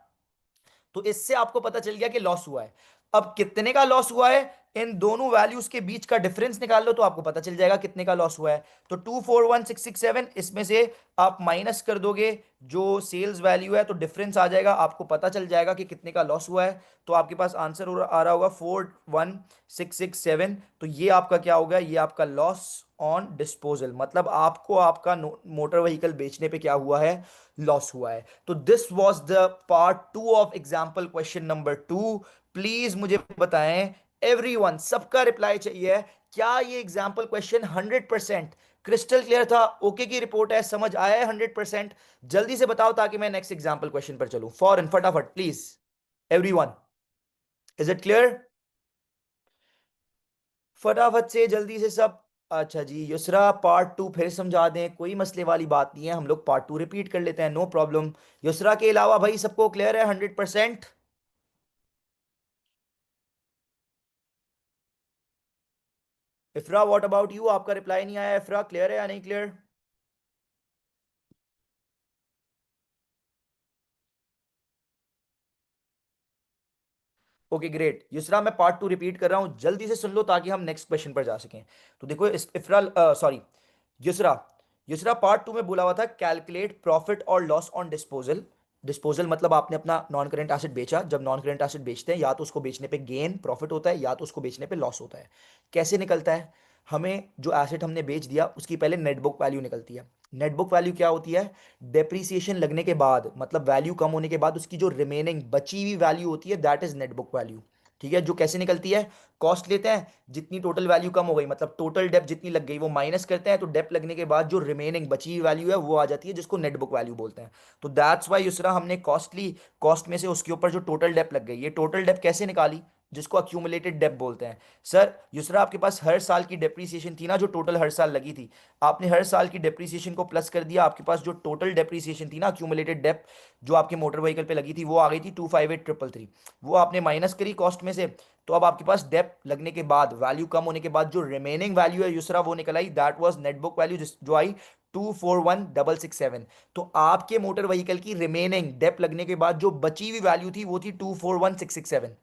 तो इससे आपको पता चल गया कि लॉस हुआ है। अब कितने का लॉस हुआ है, इन दोनों वैल्यूज के बीच का डिफरेंस निकाल लो तो आपको पता चल जाएगा कितने का लॉस हुआ है। तो 241667, इसमें से आप माइनस कर दोगे जो सेल्स वैल्यू है तो डिफरेंस आ जाएगा, आपको पता चल जाएगा कि कितने का लॉस हुआ है। तो आपके पास आंसर आ रहा होगा 41667। तो ये आपका क्या होगा, ये आपका लॉस ऑन डिस्पोजल, मतलब आपको आपका मोटर व्हीकल बेचने पे क्या हुआ है, लॉस हुआ है। तो this was the part 2 of example question number 2। Please मुझे बताएं, एवरीवन, सबका रिप्लाई चाहिए, क्या ये एग्जांपल क्वेश्चन 100% क्रिस्टल क्लियर था, ओके की रिपोर्ट है, समझ आया है 100%? जल्दी से बताओ ताकि मैं नेक्स्ट एग्जांपल क्वेश्चन पर चलूं, फॉरन फटाफट please everyone. Is it clear? फटाफट से जल्दी से सब। अच्छा जी, युसरा पार्ट 2 फिर समझा दें, कोई मसले वाली बात नहीं है, हम लोग पार्ट 2 रिपीट कर लेते हैं, नो प्रॉब्लम। युसरा के अलावा भाई सबको क्लियर है 100%? इफ्रा व्हाट अबाउट यू, आपका रिप्लाई नहीं आया, इफ्रा क्लियर है या नहीं क्लियर? ओके ग्रेट युसरा, मैं पार्ट 2 रिपीट कर रहा हूं, जल्दी से सुन लो ताकि हम नेक्स्ट क्वेश्चन पर जा सकें। तो देखो इस इफ्रा, सॉरी, युसरा, युसरा पार्ट 2 में बोला हुआ था कैलकुलेट प्रॉफिट और लॉस ऑन डिस्पोजल। डिस्पोजल मतलब आपने अपना नॉन करेंट एसेट बेचा, जब नॉन करेंट एसेट बेचते हैं या तो उसको बेचने पे गेन प्रॉफिट होता है या तो उसको बेचने पे लॉस होता है। कैसे निकलता है, हमें जो एसेट हमने बेच दिया उसकी पहले नेट बुक वैल्यू निकलती है। नेट बुक वैल्यू क्या होती है, डेप्रीसिएशन लगने के बाद, मतलब वैल्यू कम होने के बाद उसकी जो रिमेनिंग बची हुई वैल्यू होती है, that is net book value. ठीक है, जो कैसे निकलती है, कॉस्ट लेते हैं, जितनी टोटल वैल्यू कम हो गई, मतलब टोटल डेप जितनी लग गई वो माइनस करते हैं, तो डेप लगने के बाद जो रिमेनिंग बची हुई वैल्यू है वो आ जाती है, जिसको नेट बुक वैल्यू बोलते हैं। तो दैट्स वाई यूसरा हमने कॉस्ट ली, कॉस्ट में से उसके ऊपर जो टोटल डेप लग गई, ये टोटल डेप कैसे निकाली, जिसको अक्यूमुलेटेड डेप बोलते हैं। सर यूसरा आपके पास हर साल की डेप्रीसिएशन थी ना, जो टोटल हर साल लगी थी, आपने हर साल की डेप्रीसिएशन को प्लस कर दिया, आपके पास जो टोटल डेप्रीसिएशन थी ना अक्यूमुलेटेड डेप जो आपके मोटर व्हीकल पे लगी थी वो आ गई थी 258333, वो आपने माइनस करी कॉस्ट में से। तो अब आपके पास डेप लगने के बाद, वैल्यू कम होने के बाद जो रिमेनिंग वैल्यू है यूसरा वो निकल आई, that was net book value जो आई 241667। तो आपके मोटर व्हीकल की रिमेनिंग डेप लगने के बाद जो बची हुई वैल्यू थी वो थी 241667।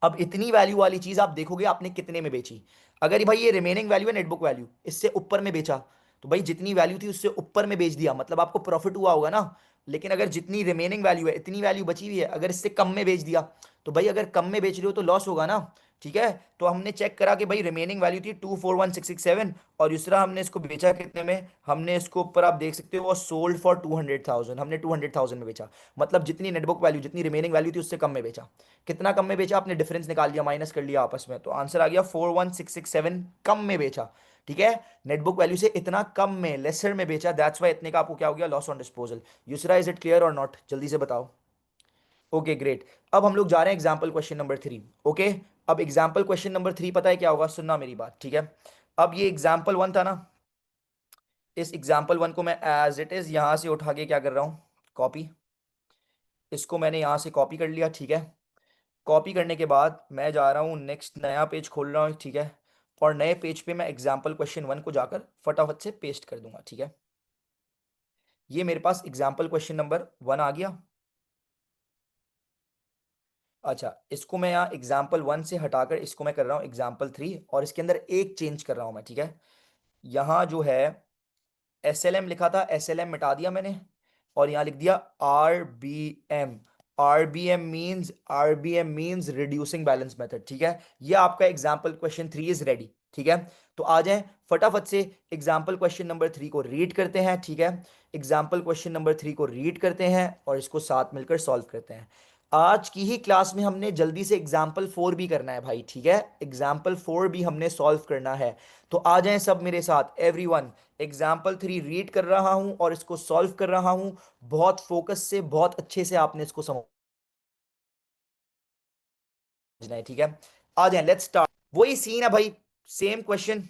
अब इतनी वैल्यू वाली चीज आप देखोगे आपने कितने में बेची। अगर भाई ये रिमेनिंग वैल्यू है नेटबुक वैल्यू, इससे ऊपर में बेचा, तो भाई जितनी वैल्यू थी उससे ऊपर में बेच दिया, मतलब आपको प्रॉफिट हुआ होगा ना। लेकिन अगर जितनी रिमेनिंग वैल्यू है, इतनी वैल्यू बची हुई है, अगर इससे कम में बेच दिया, तो भाई अगर कम में बेच रहे हो तो लॉस होगा ना। ठीक है, तो हमने चेक करा कि भाई रिमेनिंग वैल्यू थी 241667, और दूसरा हमने इसको बेचा कितने में, हमने इसको ऊपर आप देख सकते हो वो सोल्ड फॉर 200,000, हमने 200,000 में बेचा। मतलब जितनी नेटबुक वैल्यू, जितनी रिमेनिंग वैल्यू थी उससे कम में बेचा। कितना कम में बेचा, आपने डिफरेंस निकाल लिया, माइनस कर लिया आपस में, तो आंसर आ गया 41667, कम में बेचा। ठीक है, नेटबुक वैल्यू से इतना कम में, लेसर में बेचा, दैट्स वाई इतने का आपको क्या हो गया, loss on disposal. Yusra is it clear और नॉट, जल्दी से बताओ। ओके ग्रेट, अब हम लोग जा रहे हैं एग्जाम्पल क्वेश्चन नंबर 3। ओके, अब एग्जाम्पल क्वेश्चन नंबर 3 पता है क्या होगा, सुनना मेरी बात, ठीक है। अब ये एग्जाम्पल 1 था ना, इस एग्जाम्पल 1 को मैं एज इट इज यहां से उठा के क्या कर रहा हूं, कॉपी, इसको मैंने यहां से कॉपी कर लिया। ठीक है, कॉपी करने के बाद मैं जा रहा हूँ नेक्स्ट नया पेज खोल रहा हूँ। ठीक है, और नए पेज पे मैं एग्जाम्पल क्वेश्चन 1 को जाकर फटाफट से पेस्ट कर दूंगा। ठीक है, ये मेरे पास एग्जाम्पल क्वेश्चन नंबर 1 आ गया। अच्छा, इसको मैं यहाँ एग्जाम्पल 1 से हटाकर इसको मैं कर रहा हूँ एग्जाम्पल 3, और इसके अंदर एक चेंज कर रहा हूँ मैं। ठीक है, यहाँ जो है एस एल एम लिखा था, एस एल एम मिटा दिया मैंने, और यहां लिख दिया R B M. R B M means reducing balance method. ठीक है, ये आपका एग्जाम्पल क्वेश्चन 3 इज रेडी। ठीक है, तो आ जाए फटाफट से एग्जाम्पल क्वेश्चन नंबर 3 को रीड करते हैं। ठीक है, एग्जाम्पल क्वेश्चन नंबर 3 को रीड करते हैं और इसको साथ मिलकर सॉल्व करते हैं। आज की ही क्लास में हमने जल्दी से एग्जाम्पल 4 भी करना है भाई। ठीक है, एग्जाम्पल 4 भी हमने सॉल्व करना है। तो आ जाएं सब मेरे साथ एवरीवन, एग्जाम्पल 3 रीड कर रहा हूं और इसको सॉल्व कर रहा हूं, बहुत फोकस से, बहुत अच्छे से आपने इसको समझना है। ठीक है, आ जाएं, लेट्स स्टार्ट। वही सीन है भाई, same question.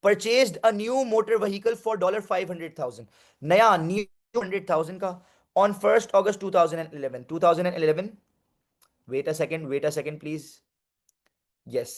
Purchased a new motor vehicle for $500,000, नया न्यू 100,000 का, on 1 August 2011, 2011। Wait a second please. Yes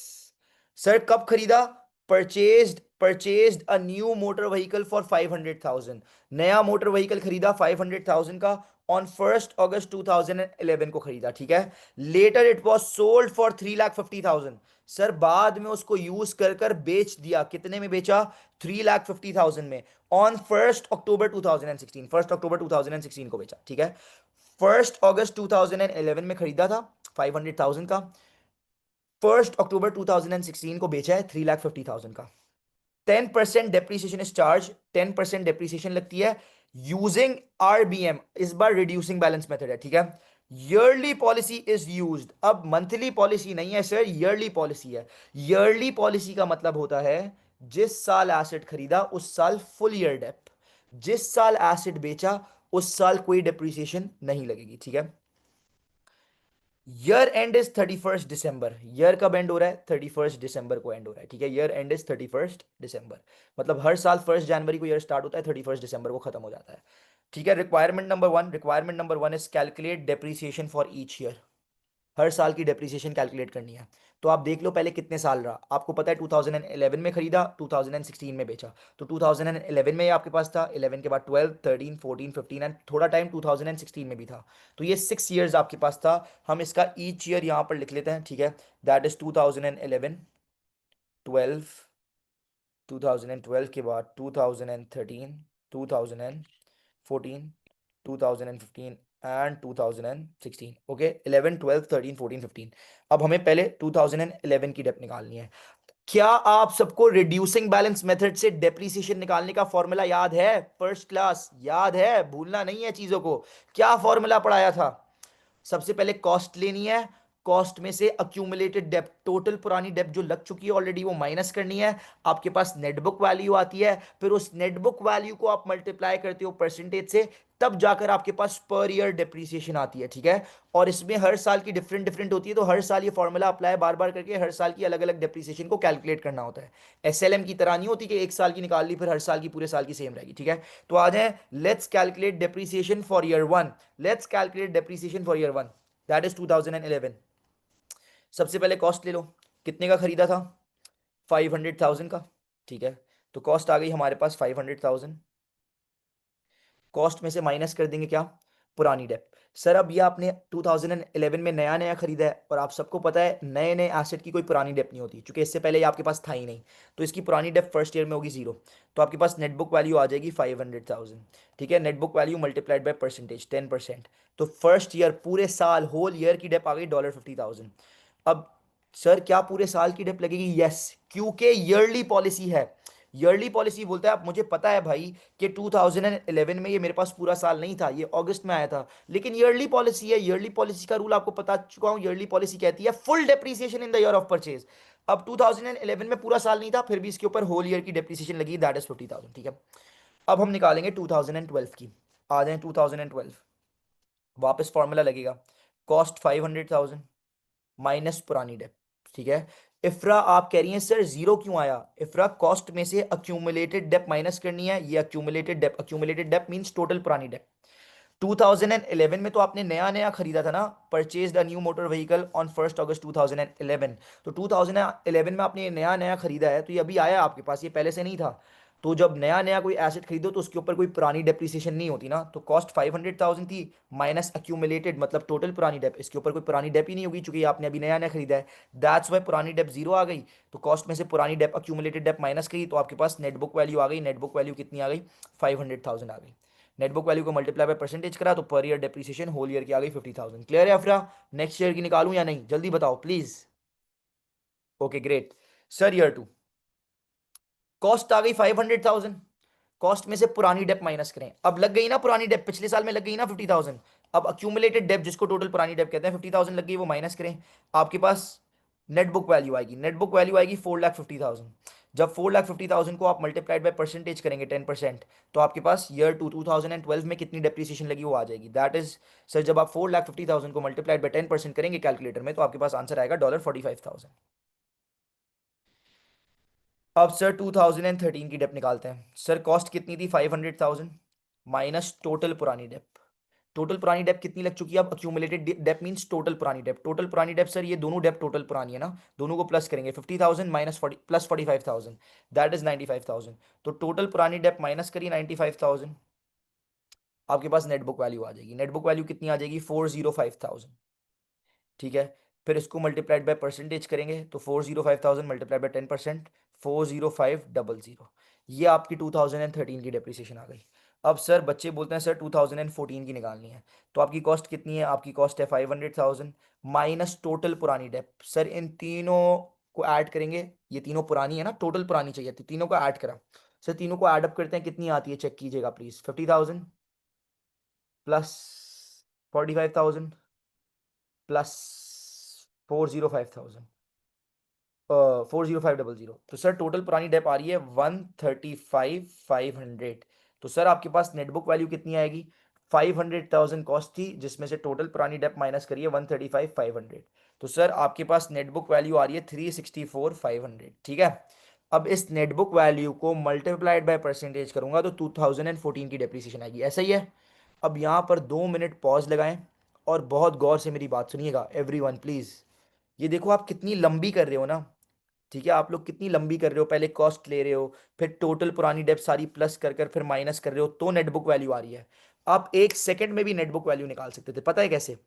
sir, कब खरीदा, purchased a new motor vehicle for 500,000, नया मोटर व्हीकल खरीदा 500,000 का, ऑन 1 अगस्त 2011 को खरीदा, ठीक है। Later it was sold for 3,50,000। Sir बाद में उसको यूज कर कर बेच दिया, कितने में बेचा? 3,50,000 में। ऑन 1 अक्टूबर 2016, 1 अक्टूबर 2016 को बेचा, ठीक है। 1 अगस्त 2011 में खरीदा था 500,000 का, 1 अक्टूबर 2016 को बेचा है 3,50,000 का। 10% डेप्रीसिएशन इज चार्ज, 10% डेप्रीसिएशन लगती है यूजिंग आरबीएम। इस बार रिड्यूसिंग बैलेंस मेथड है, ठीक है। ईयरली पॉलिसी इज यूज्ड, अब मंथली पॉलिसी नहीं है सर, ईयरली पॉलिसी है। ईयरली पॉलिसी का मतलब होता है जिस साल एसेट खरीदा उस साल फुल ईयर डेप, जिस साल एसेट बेचा उस साल कोई डेप्रीसिएशन नहीं लगेगी, ठीक है। Year and is 31 December, year कब एंड हो रहा है? 31 दिसंबर को एंड हो रहा है, ठीक है। ईयर एंड इज 31 दिसंबर, मतलब हर साल 1 जनवरी को ईयर स्टार्ट होता है, 31 दिसंबर को खत्म हो जाता है, ठीक है। Requirement number one is calculate depreciation for each year. हर साल की डेप्रीसिएशन कैलकुलेट करनी है। तो आप देख लो पहले कितने साल रहा, आपको पता है 2011 में खरीदा, 2016 में बेचा, तो 2011 में ये आपके पास था, 11 के बाद 12, 13, 14, 15 एंड थोड़ा टाइम 2016 में भी था। तो ये 6 ईयर्स आपके पास था। हम इसका ईच ईयर यहाँ पर लिख लेते हैं, ठीक है। दैट इज 2011, 12, 2012 के बाद 2013, 2014, 2015 एंड 2016, ओके। 11, 12, 13, 14, 15। अब हमें पहले 2011 की डेप निकालनी है। क्या आप सबको रिड्यूसिंग बैलेंस मेथड से डेप्रीसिएशन निकालने का फॉर्मूला याद है? फर्स्ट क्लास याद है, भूलना नहीं है चीजों को। क्या फॉर्मूला पढ़ाया था? सबसे पहले कॉस्ट लेनी है, कॉस्ट में से अक्यूमुलेटेड डेप्ट, टोटल पुरानी डेप्ट जो लग चुकी है ऑलरेडी वो माइनस करनी है। आपके पास नेट बुक वैल्यू आती है, फिर उस नेट बुक वैल्यू को आप मल्टीप्लाई करते हो परसेंटेज से, तब जाकर आपके पास पर ईयर डेप्रीसिएशन आती है, ठीक है। और इसमें हर साल की डिफरेंट डिफरेंट होती है, तो हर साल ये फॉर्मूला अप्लाई बार बार करके हर साल की अलग अलग डेप्रीसिएशन को कैलकुलेट करना होता है। एसएलएम की तरह नहीं होती कि एक साल की निकाल ली फिर हर साल की पूरे साल की सेम रहेगी, ठीक है। तो आ जाए, let's calculate depreciation for year one. Let's calculate depreciation for year one, that is 2011। सबसे पहले कॉस्ट ले लो, कितने का खरीदा था? 500,000 का, ठीक है। तो कॉस्ट आ गई हमारे पास 500,000। कॉस्ट में से माइनस कर देंगे क्या? पुरानी डेप। सर अब ये आपने 2011 में नया नया खरीदा है, और आप सबको पता है नए नए एसेट की कोई पुरानी डेप नहीं होती, क्योंकि इससे पहले ये आपके पास था ही नहीं। तो इसकी पुरानी डेप फर्स्ट ईयर में होगी 0। तो आपके पास नेट बुक वैल्यू आ जाएगी 500,000, ठीक है। Net book value multiplied by percentage 10%। तो फर्स्ट ईयर पूरे साल होल ईयर की डेप आ गई $50,000। अब सर क्या पूरे साल की डेप लगेगी? यस, क्योंकि ईयरली पॉलिसी है। ईयरली पॉलिसी बोलता है, अब मुझे पता है भाई कि 2011 में ये मेरे पास पूरा साल नहीं था, ये अगस्त में आया था, लेकिन ईयरली पॉलिसी है। ईयरली पॉलिसी का रूल आपको बता चुका हूं, ईयरली पॉलिसी कहती है full depreciation in the year of purchase. अब 2011 में पूरा साल नहीं था, फिर भी इसके ऊपर होल ईयर की डेप्रीसिएशन लगी, दैट इज 50,000, ठीक है। अब हम निकालेंगे 2012 की। आ जाए 2012, वापस फॉर्मूला लगेगा, कॉस्ट 500,000 माइनस पुरानी डेप, ठीक है। इफ्रा आप कह रही हैं सर जीरो क्यों आया? इफ्रा कॉस्ट में से अक्यूमुलेटेड डेप माइनस करनी है, ये अक्यूमुलेटेड डेप मींस टोटल पुरानी डेप। 2011 में तो आपने नया नया खरीदा था ना, purchase a new motor vehicle on 1 August 2011। तो 2011 में आपने ये नया नया खरीदा है, तो ये अभी आया आपके पास, ये पहले से नहीं था। तो जब नया नया कोई एसेट खरीदो तो उसके ऊपर कोई पुरानी डेप्रिसिएशन नहीं होती ना, तो कॉस्ट 500,000 थी माइनस अक्यूमुलेटेड मतलब टोटल पुरानी डेप, इसके ऊपर कोई पुरानी डेप ही नहीं होगी क्योंकि आपने अभी नया नया खरीदा है। दैट्स वाई पुरानी डेप जीरो आ गई। तो कॉस्ट में से पुरानी डेप अक्यूमुलेटेड डेप माइनस करी, तो आपके पास नेट बुक वैल्यू आ गई। नेट बुक वैल्यू कितनी आ गई? 500,000 आ गई। नेट बुक वैल्यू को मल्टीप्लाई बाय परसेंटेज करा तो per year depreciation whole year की आ गई 50,000। क्लियर है अफरा? नेक्स्ट ईयर की निकालूं या नहीं, जल्दी बताओ please. Okay great. Sir year two, cost आ गई 500,000, कॉस्ट में से पुरानी डेप माइनस करें। अब लग गई ना पुरानी डेप, पिछले साल में लग गई ना 50,000। अब अक्यूमुलेटेड डेप जिसको टोटल पुरानी डेप कहते हैं, 50,000 लग गई, वो माइनस करें। आपके पास नेट बुक वैल्यू आएगी, नेट बुक वैल्यू आएगी 4,50,000। जब 4,50,000 को आप मल्टीप्लाइड बाय परसेंटेज करेंगे 10%, तो आपके पास ईयर टू 2012 में कितनी डेप्रिसिएशन लगी वो आ जाएगी। दैट इज, सर जब आप 4,50,000 को मल्टीप्लाइड बाय 10% करेंगे कैलकुलेटर में, तो आपके पास आंसर आएगा $45,000। अब सर 2013 की डेप निकालते हैं। सर कॉस्ट कितनी थी? 500,000 माइनस टोटल पुरानी डेप। टोटल पुरानी डेप कितनी लग चुकी है? अब अक्यूमुलेटेड डेप मींस टोटल पुरानी डेप। टोटल पुरानी डेप सर ये दोनों डेप टोटल पुरानी है ना, दोनों को प्लस करेंगे, 50,000 माइनस 40 प्लस 45,000, दैट इज 95,000। तो टोटल पुरानी डेप माइनस करी 95,000, आपके पास नेट बुक वैल्यू आ जाएगी। नेट बुक वैल्यू कितनी आ जाएगी? 405,000। ठीक है, फिर इसको मल्टीप्लाइड बाय परसेंटेज करेंगे तो 405,000 मल्टीप्लाइड बाय 10%, 40500। ये आपकी 2013 की डेप्रिसिएशन आ गई। अब सर बच्चे बोलते हैं सर 2014 की निकालनी है, तो आपकी कॉस्ट कितनी है? आपकी कॉस्ट है 500,000 माइनस टोटल पुरानी डेप। सर इन तीनों को ऐड करेंगे, ये तीनों पुरानी है ना, टोटल पुरानी चाहिए थी, तीनों को ऐड करा। सर तीनों को ऐड अप करते हैं, कितनी आती है चेक कीजिएगा प्लीज। 50,000 plus 45,000 plus 405,000, 40500। तो सर टोटल पुरानी डेप आ रही है 135,500। तो सर आपके पास नेट बुक वैल्यू कितनी आएगी? 500,000 कॉस्ट थी, जिसमें से टोटल पुरानी डेप माइनस करिए 135,500। तो सर आपके पास नेट बुक वैल्यू आ रही है 364,500। ठीक है, अब इस नेट बुक वैल्यू को मल्टीप्लाइड बाय परसेंटेज करूंगा तो 2014 की डेप्रिसिएशन आएगी। ऐसा ही है। अब यहाँ पर 2 मिनट पॉज लगाएं और बहुत गौर से मेरी बात सुनिएगा एवरीवन प्लीज। ये देखो आप कितनी लंबी कर रहे हो ना, ठीक है, आप लोग कितनी लंबी कर रहे हो, पहले कॉस्ट ले रहे हो, फिर टोटल पुरानी डेप्थ सारी प्लस कर कर फिर माइनस कर रहे हो, तो नेट बुक वैल्यू आ रही है। आप 1 सेकंड में भी नेट बुक वैल्यू निकाल सकते थे, पता है कैसे?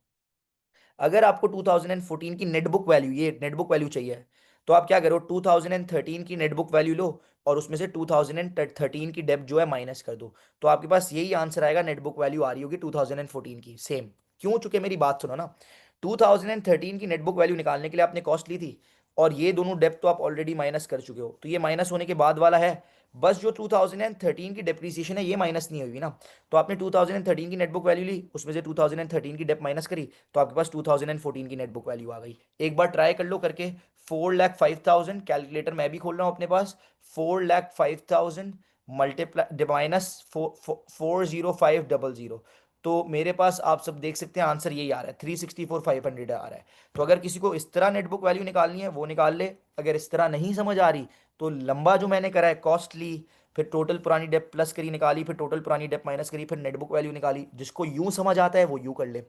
अगर आपको 2014 की नेट बुक वैल्यू, ये नेट बुक वैल्यू चाहिए, तो आप क्या करो, 2013 की नेट बुक वैल्यू लो और उसमें से 2013 की डेप्थ जो है माइनस कर दो, तो आपके पास यही आंसर आएगा। नेट बुक वैल्यू आ रही होगी 2014 की सेम। क्यों? चूंकि मेरी बात सुनो ना, 2013 की नेट बुक वैल्यू निकालने के लिए आपने कॉस्ट ली थी, और ये दोनों डेप्थ तो आप ऑलरेडी माइनस कर चुके हो, तो ये माइनस होने के बाद वाला है। बस जो 2013 की डेप्रीसिएशन है ये माइनस नहीं हुई ना, तो आपने 2013 की नेटबुक वैल्यू ली, उसमें से 2013 की डेप माइनस करी, तो आपके पास 2014 की नेटबुक वैल्यू आ गई। एक बार ट्राई कर लो करके। 4,05,000, कैलकुलेटर मैं भी खोल रहा हूँ अपने पास। 4,05,000 मल्टीप्लाई माइनस 40500, तो मेरे पास आप सब देख सकते हैं आंसर यही आ रहा है, 364,500 आ रहा है। तो अगर किसी को इस तरह नेटबुक वैल्यू निकालनी है वो निकाल ले। अगर इस तरह नहीं समझ आ रही तो लंबा जो मैंने करा है, कॉस्ट ली, फिर टोटल पुरानी डेप प्लस करी निकाली, फिर टोटल पुरानी डेप माइनस करी, फिर नेटबुक वैल्यू निकाली, जिसको यूं समझ आता है वो यूं कर ले।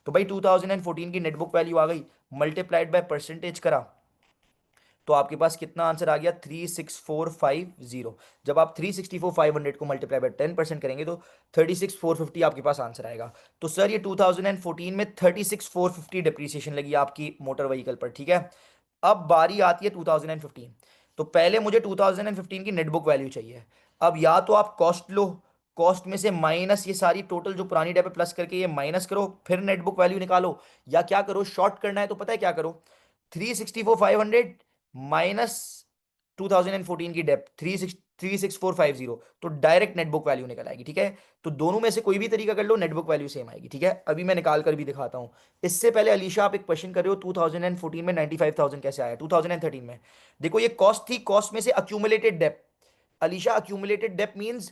तो भाई 2014 की नेटबुक वैल्यू आ गई, मल्टीप्लाइड बाय परसेंटेज करा, तो आपके पास कितना आंसर आ गया? 36450। जब आप 364,500 को मल्टीप्लाई बाय 10% करेंगे तो 36,450 आपके पास आंसर आएगा। तो सर ये 2014 में 36,450 डिप्रीसिएशन लगी आपकी मोटर व्हीकल पर। ठीक है, अब बारी आती है 2015। तो पहले मुझे 2015 की नेटबुक वैल्यू चाहिए। अब या तो आप कॉस्ट लो, कॉस्ट में से माइनस ये सारी टोटल जो पुरानी डेट पे प्लस करके ये माइनस करो, फिर नेटबुक वैल्यू निकालो, या क्या करो, शॉर्ट करना है तो पता है क्या करो, 364,500 माइनस 2014 की डेप्थ 36450, तो डायरेक्ट नेटबुक वैल्यू निकल आएगी। ठीक है, तो दोनों में से कोई भी तरीका कर लो, नेटबुक वैल्यू सेम आएगी। ठीक है, अभी मैं निकाल कर भी दिखाता हूं। इससे पहले अलीशा आप एक क्वेश्चन कर रहे हो 2014 में 95,000 कैसे आया 2013 में? देखो ये कॉस्ट थी, कॉस्ट में से accumulated depth. Alisha accumulated depth means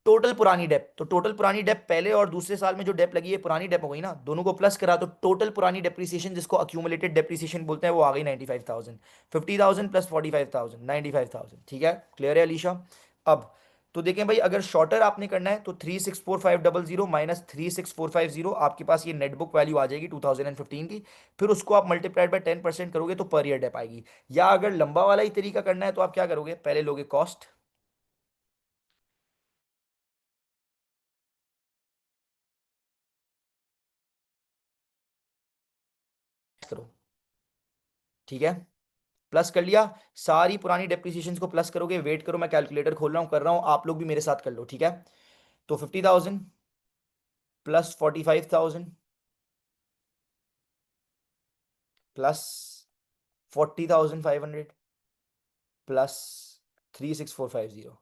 total पुरानी डेप, तो टोटल पुरानी डेप पहले और दूसरे साल में जो डेप लगी है पुरानी डेप हो गई ना, दोनों को प्लस करा तो टोटल पुरानी डेप्रिसिएशन, जिसको अक्यूमुलेटेड डेप्रिसिएशन बोलते हैं, वो आ गई 95,000। 50,000 प्लस 45,000, 95,000। ठीक है, क्लियर है अलीशा? अब तो देखें भाई, अगर शॉर्टर आपने करना है तो 364,500 माइनस 36450, आपके पास ये नेटबुक वैल्यू आ जाएगी 2015 की। फिर उसको आप मल्टीप्लाइड बाय 10% करोगे तो पर ईयर डेप आएगी। या अगर लंबा वाला ही तरीका करना है तो आप क्या करोगे, पहले लोगे कॉस्ट करो। ठीक है, प्लस कर लिया, सारी पुरानी डेप्रिसिएशन को प्लस करोगे। वेट करो, मैं कैलकुलेटर खोल रहा हूं, कर रहा हूं, आप लोग भी मेरे साथ कर लो। ठीक है, तो 50,000 प्लस 45,000 प्लस 40,500 प्लस 36450,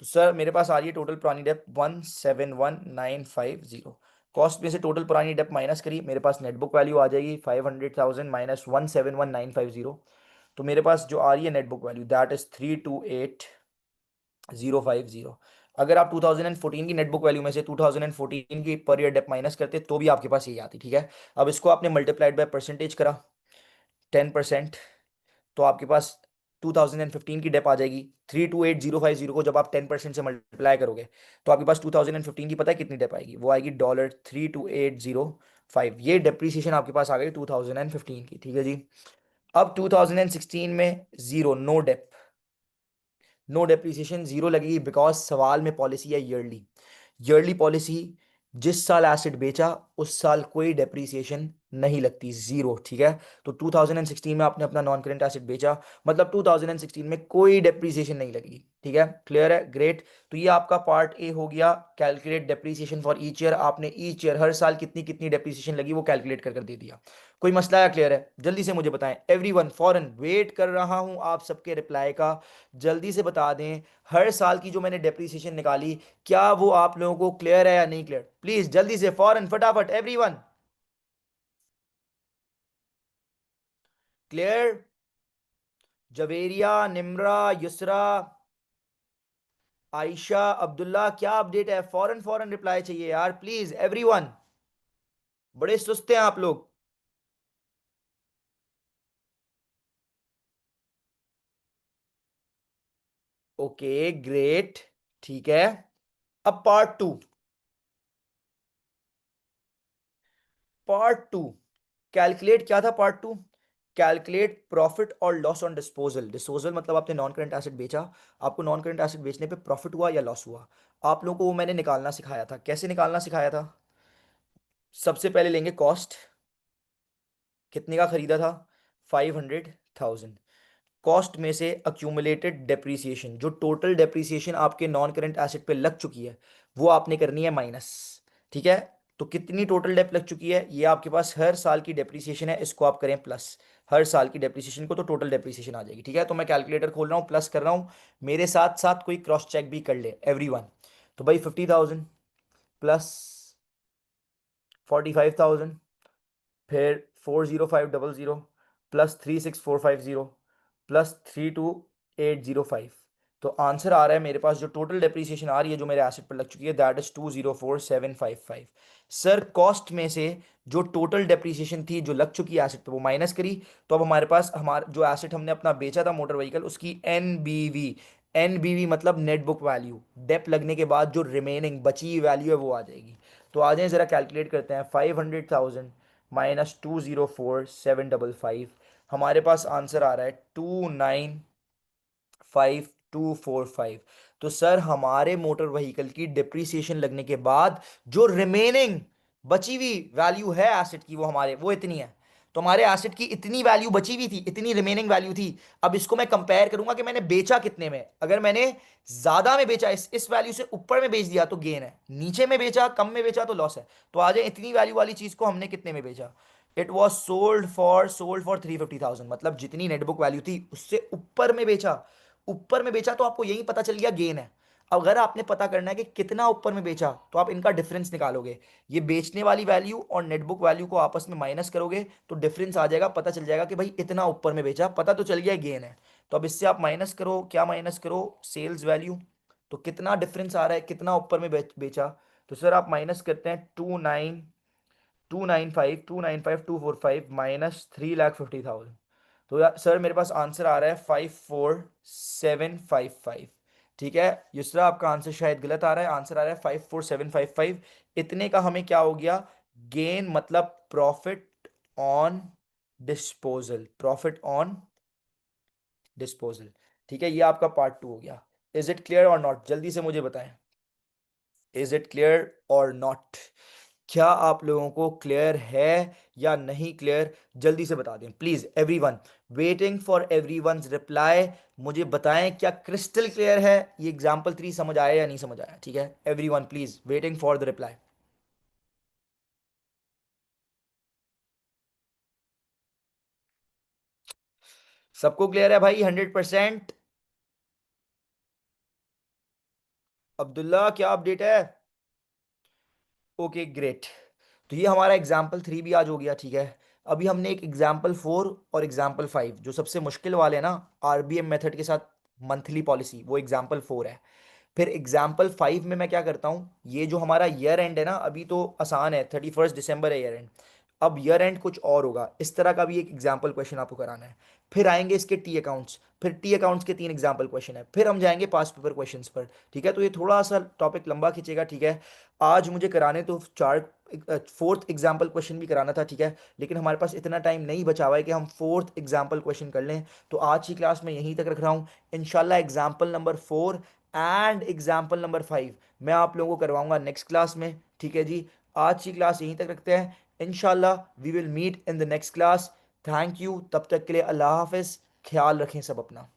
तो सर मेरे पास आ रही है टोटल पुरानी डेप 171,950। कॉस्ट में से टोटल पुरानी डेप माइनस करी, मेरे पास नेटबुक वैल्यू आ जाएगी 500,000 माइनस 171,950। तो मेरे पास जो आ रही है नेटबुक वैल्यू दैट इज 328,050। अगर आप 2014 की नेटबुक वैल्यू में से 2014 की पर ईयर डेप माइनस करते तो भी आपके पास यही आती। ठीक है, अब इसको आपने मल्टीप्लाइड बाय परसेंटेज करा 10%, तो आपके पास 2015 की डेप आ जाएगी 328,050 को जब आप 10% से मल्टीप्लाई करोगे तो आपके पास 2015 की पता है कितनी डेप आएगी? वो आएगी $328,005। ये डेप्रीसिएशन आपके पास आ गई 2015 की। ठीक है जी, अब 2016 में zero, no dep, no depreciation, zero लगेगी, बिकॉज सवाल में पॉलिसी है ईयरली। ईयरली पॉलिसी, जिस साल एसेट बेचा उस साल कोई डेप्रीसिएशन नहीं लगती, जीरो, ठीक है। तो 2016 में आपने अपना नॉन करेंट एसेट बेचा, मतलब 2016 में कोई डेप्रीसिएशन नहीं लगेगी, ठीक है, क्लियर है, ग्रेट। तो ये आपका पार्ट ए हो गया, calculate depreciation for each year. आपने ईच ईयर हर साल कितनी कितनी डेप्रीसिएशन लगी वो कैलकुलेट कर कर दे दिया। कोई मसला है, क्लियर है? जल्दी से मुझे बताएं, एवरीवन फॉरन वेट कर रहा हूं आप सबके रिप्लाई का, जल्दी से बता दें हर साल की जो मैंने डेप्रीसिएशन निकाली, क्या वो आप लोगों को क्लियर है या नहीं क्लियर? प्लीज जल्दी से फौरन फटाफट एवरीवन। क्लियर? जवेरिया, निम्रा, युसरा, आयशा, अब्दुल्ला, क्या अपडेट है? फौरन फौरन रिप्लाई चाहिए यार, प्लीज एवरीवन। बड़े सुस्त हैं आप लोग। ओके ग्रेट, ठीक है। अब part two, part two calculate क्या था पार्ट टू? कैलकुलेट प्रॉफिट और लॉस ऑन डिस्पोजल। डिस्पोजल मतलब आपने नॉन करंट एसेट बेचा, आपको नॉन करंट एसेट बेचने पे प्रॉफिट हुआ या लॉस हुआ, आप लोगों को वो मैंने निकालना सिखाया था। कैसे निकालना सिखाया था? सबसे पहले लेंगे कॉस्ट, कितने का खरीदा था? 500,000। कॉस्ट में से अक्यूमुलेटेड डेप्रीसिएशन, जो टोटल डेप्रीसिएशन आपके नॉन करंट एसेट पे लग चुकी है वो आपने करनी है माइनस, ठीक है। तो कितनी टोटल डेप लग चुकी है, ये आपके पास हर साल की डेप्रीसिएशन है, इसको आप करें प्लस हर साल की डेप्रीसिएशन को, तो टोटल डेप्रीसिएशन आ जाएगी, ठीक है। तो मैं कैलकुलेटर खोल रहा हूँ, प्लस कर रहा हूँ, मेरे साथ साथ कोई क्रॉस चेक भी कर ले एवरीवन। तो भाई 50,000 प्लस 45,000, फिर 40500 प्लस 36450 प्लस 32805। तो आंसर आ रहा है मेरे पास, जो टोटल डेप्रीसिएशन आ रही है जो मेरे एसेट पर लग चुकी है, दैट इज 204,755। सर कॉस्ट में से जो टोटल डेप्रीसिएशन थी जो लग चुकी है एसेट पे वो माइनस करी, तो अब हमारे पास हमारा जो एसेट हमने अपना बेचा था मोटर व्हीकल, उसकी एनबीवी, एनबीवी मतलब नेट बुक वैल्यू, डेप लगने के बाद जो रिमेनिंग बची हुई वैल्यू है वो आ जाएगी। तो आ जाए जरा कैलकुलेट करते हैं, 500,000 माइनस 204,755, हमारे पास आंसर आ रहा है 295,245। तो सर हमारे मोटर व्हीकल की डिप्रीसिएशन लगने के बाद जो रिमेनिंग बची हुई वैल्यू है एसेट की, वो हमारे वो इतनी है। तो हमारे एसेट की इतनी वैल्यू बची हुई थी, इतनी रिमेनिंग वैल्यू थी। अब इसको मैं कंपेयर करूंगा कि मैंने बेचा कितने में। अगर मैंने ज्यादा में बेचा, इस वैल्यू से ऊपर में बेच दिया तो गेन है, नीचे में बेचा कम में बेचा तो लॉस है। तो आ जाए इतनी वैल्यू वाली चीज को हमने कितने में बेचा? इट वॉज सोल्ड फॉर 350,000, मतलब जितनी नेटबुक वैल्यू थी उससे ऊपर में बेचा। ऊपर में बेचा तो आपको यही पता चल गया गेन है। अब अगर आपने पता करना है कि कितना ऊपर में बेचा, तो आप इनका डिफरेंस निकालोगे, ये बेचने वाली वैल्यू और नेटबुक वैल्यू को आपस में माइनस करोगे तो डिफरेंस आ जाएगा, पता चल जाएगा कि भाई इतना ऊपर में बेचा, पता तो चल गया गेन है। तो अब इससे आप माइनस करो, क्या माइनस करो? Sales value. तो कितना डिफरेंस आ रहा है, कितना ऊपर में बेचा? तो सर आप माइनस करते हैं 295,245,245 माइनस 3,50,000। तो यार सर मेरे पास आंसर आ रहा है 54,755, ठीक है। युसरा आपका आंसर शायद गलत आ रहा है, आंसर आ रहा है 54,755। इतने का हमें क्या हो गया? गेन, मतलब profit on disposal, profit on disposal, ठीक है। ये आपका पार्ट टू हो गया। इज इट क्लियर और नॉट? जल्दी से मुझे बताएं, इज इट क्लियर और नॉट? क्या आप लोगों को क्लियर है या नहीं क्लियर? जल्दी से बता दें please everyone, waiting for everyone's reply. मुझे बताएं क्या क्रिस्टल क्लियर है, ये एग्जांपल 3 समझ आया या नहीं समझ आया? ठीक है everyone, please waiting for the reply. सबको क्लियर है भाई 100%? अब्दुल्ला क्या अपडेट है? Okay great. तो ये हमारा एग्जाम्पल 3 भी आज हो गया, ठीक है। अभी हमने एक एग्जाम्पल 4 और एग्जाम्पल 5, जो सबसे मुश्किल वाले हैं ना आरबीएम मेथड के साथ, मंथली पॉलिसी, वो एग्जाम्पल 4 है। फिर एग्जाम्पल 5 में मैं क्या करता हूँ, ये जो हमारा ईयर एंड है ना, अभी तो आसान है, 31 दिसंबर है ईयर एंड। अब ईयर एंड कुछ और होगा, इस तरह का भी एक एग्जाम्पल क्वेश्चन आपको कराना है। फिर आएंगे इसके टी अकाउंट्स, फिर टी अकाउंट्स के 3 एग्जाम्पल क्वेश्चन है, फिर हम जाएंगे पास्ट पेपर क्वेश्चंस पर, ठीक है। तो ये थोड़ा सा टॉपिक लंबा खींचेगा, ठीक है। आज मुझे कराने तो चार, फोर्थ एग्जाम्पल क्वेश्चन भी कराना था, ठीक है। लेकिन हमारे पास इतना टाइम नहीं बचा हुआ है कि हम फोर्थ एग्जाम्पल क्वेश्चन कर लें। तो आज की क्लास में यहीं तक रख रहा हूँ। इंशाल्लाह example number 4 and example number 5 मैं आप लोगों को करवाऊंगा नेक्स्ट क्लास में, ठीक है जी। आज की क्लास यहीं तक रखते हैं, इंशाल्लाह we will meet in the next class. Thank you, तब तक के लिए अल्लाह हाफिज़, ख्याल रखें सब अपना।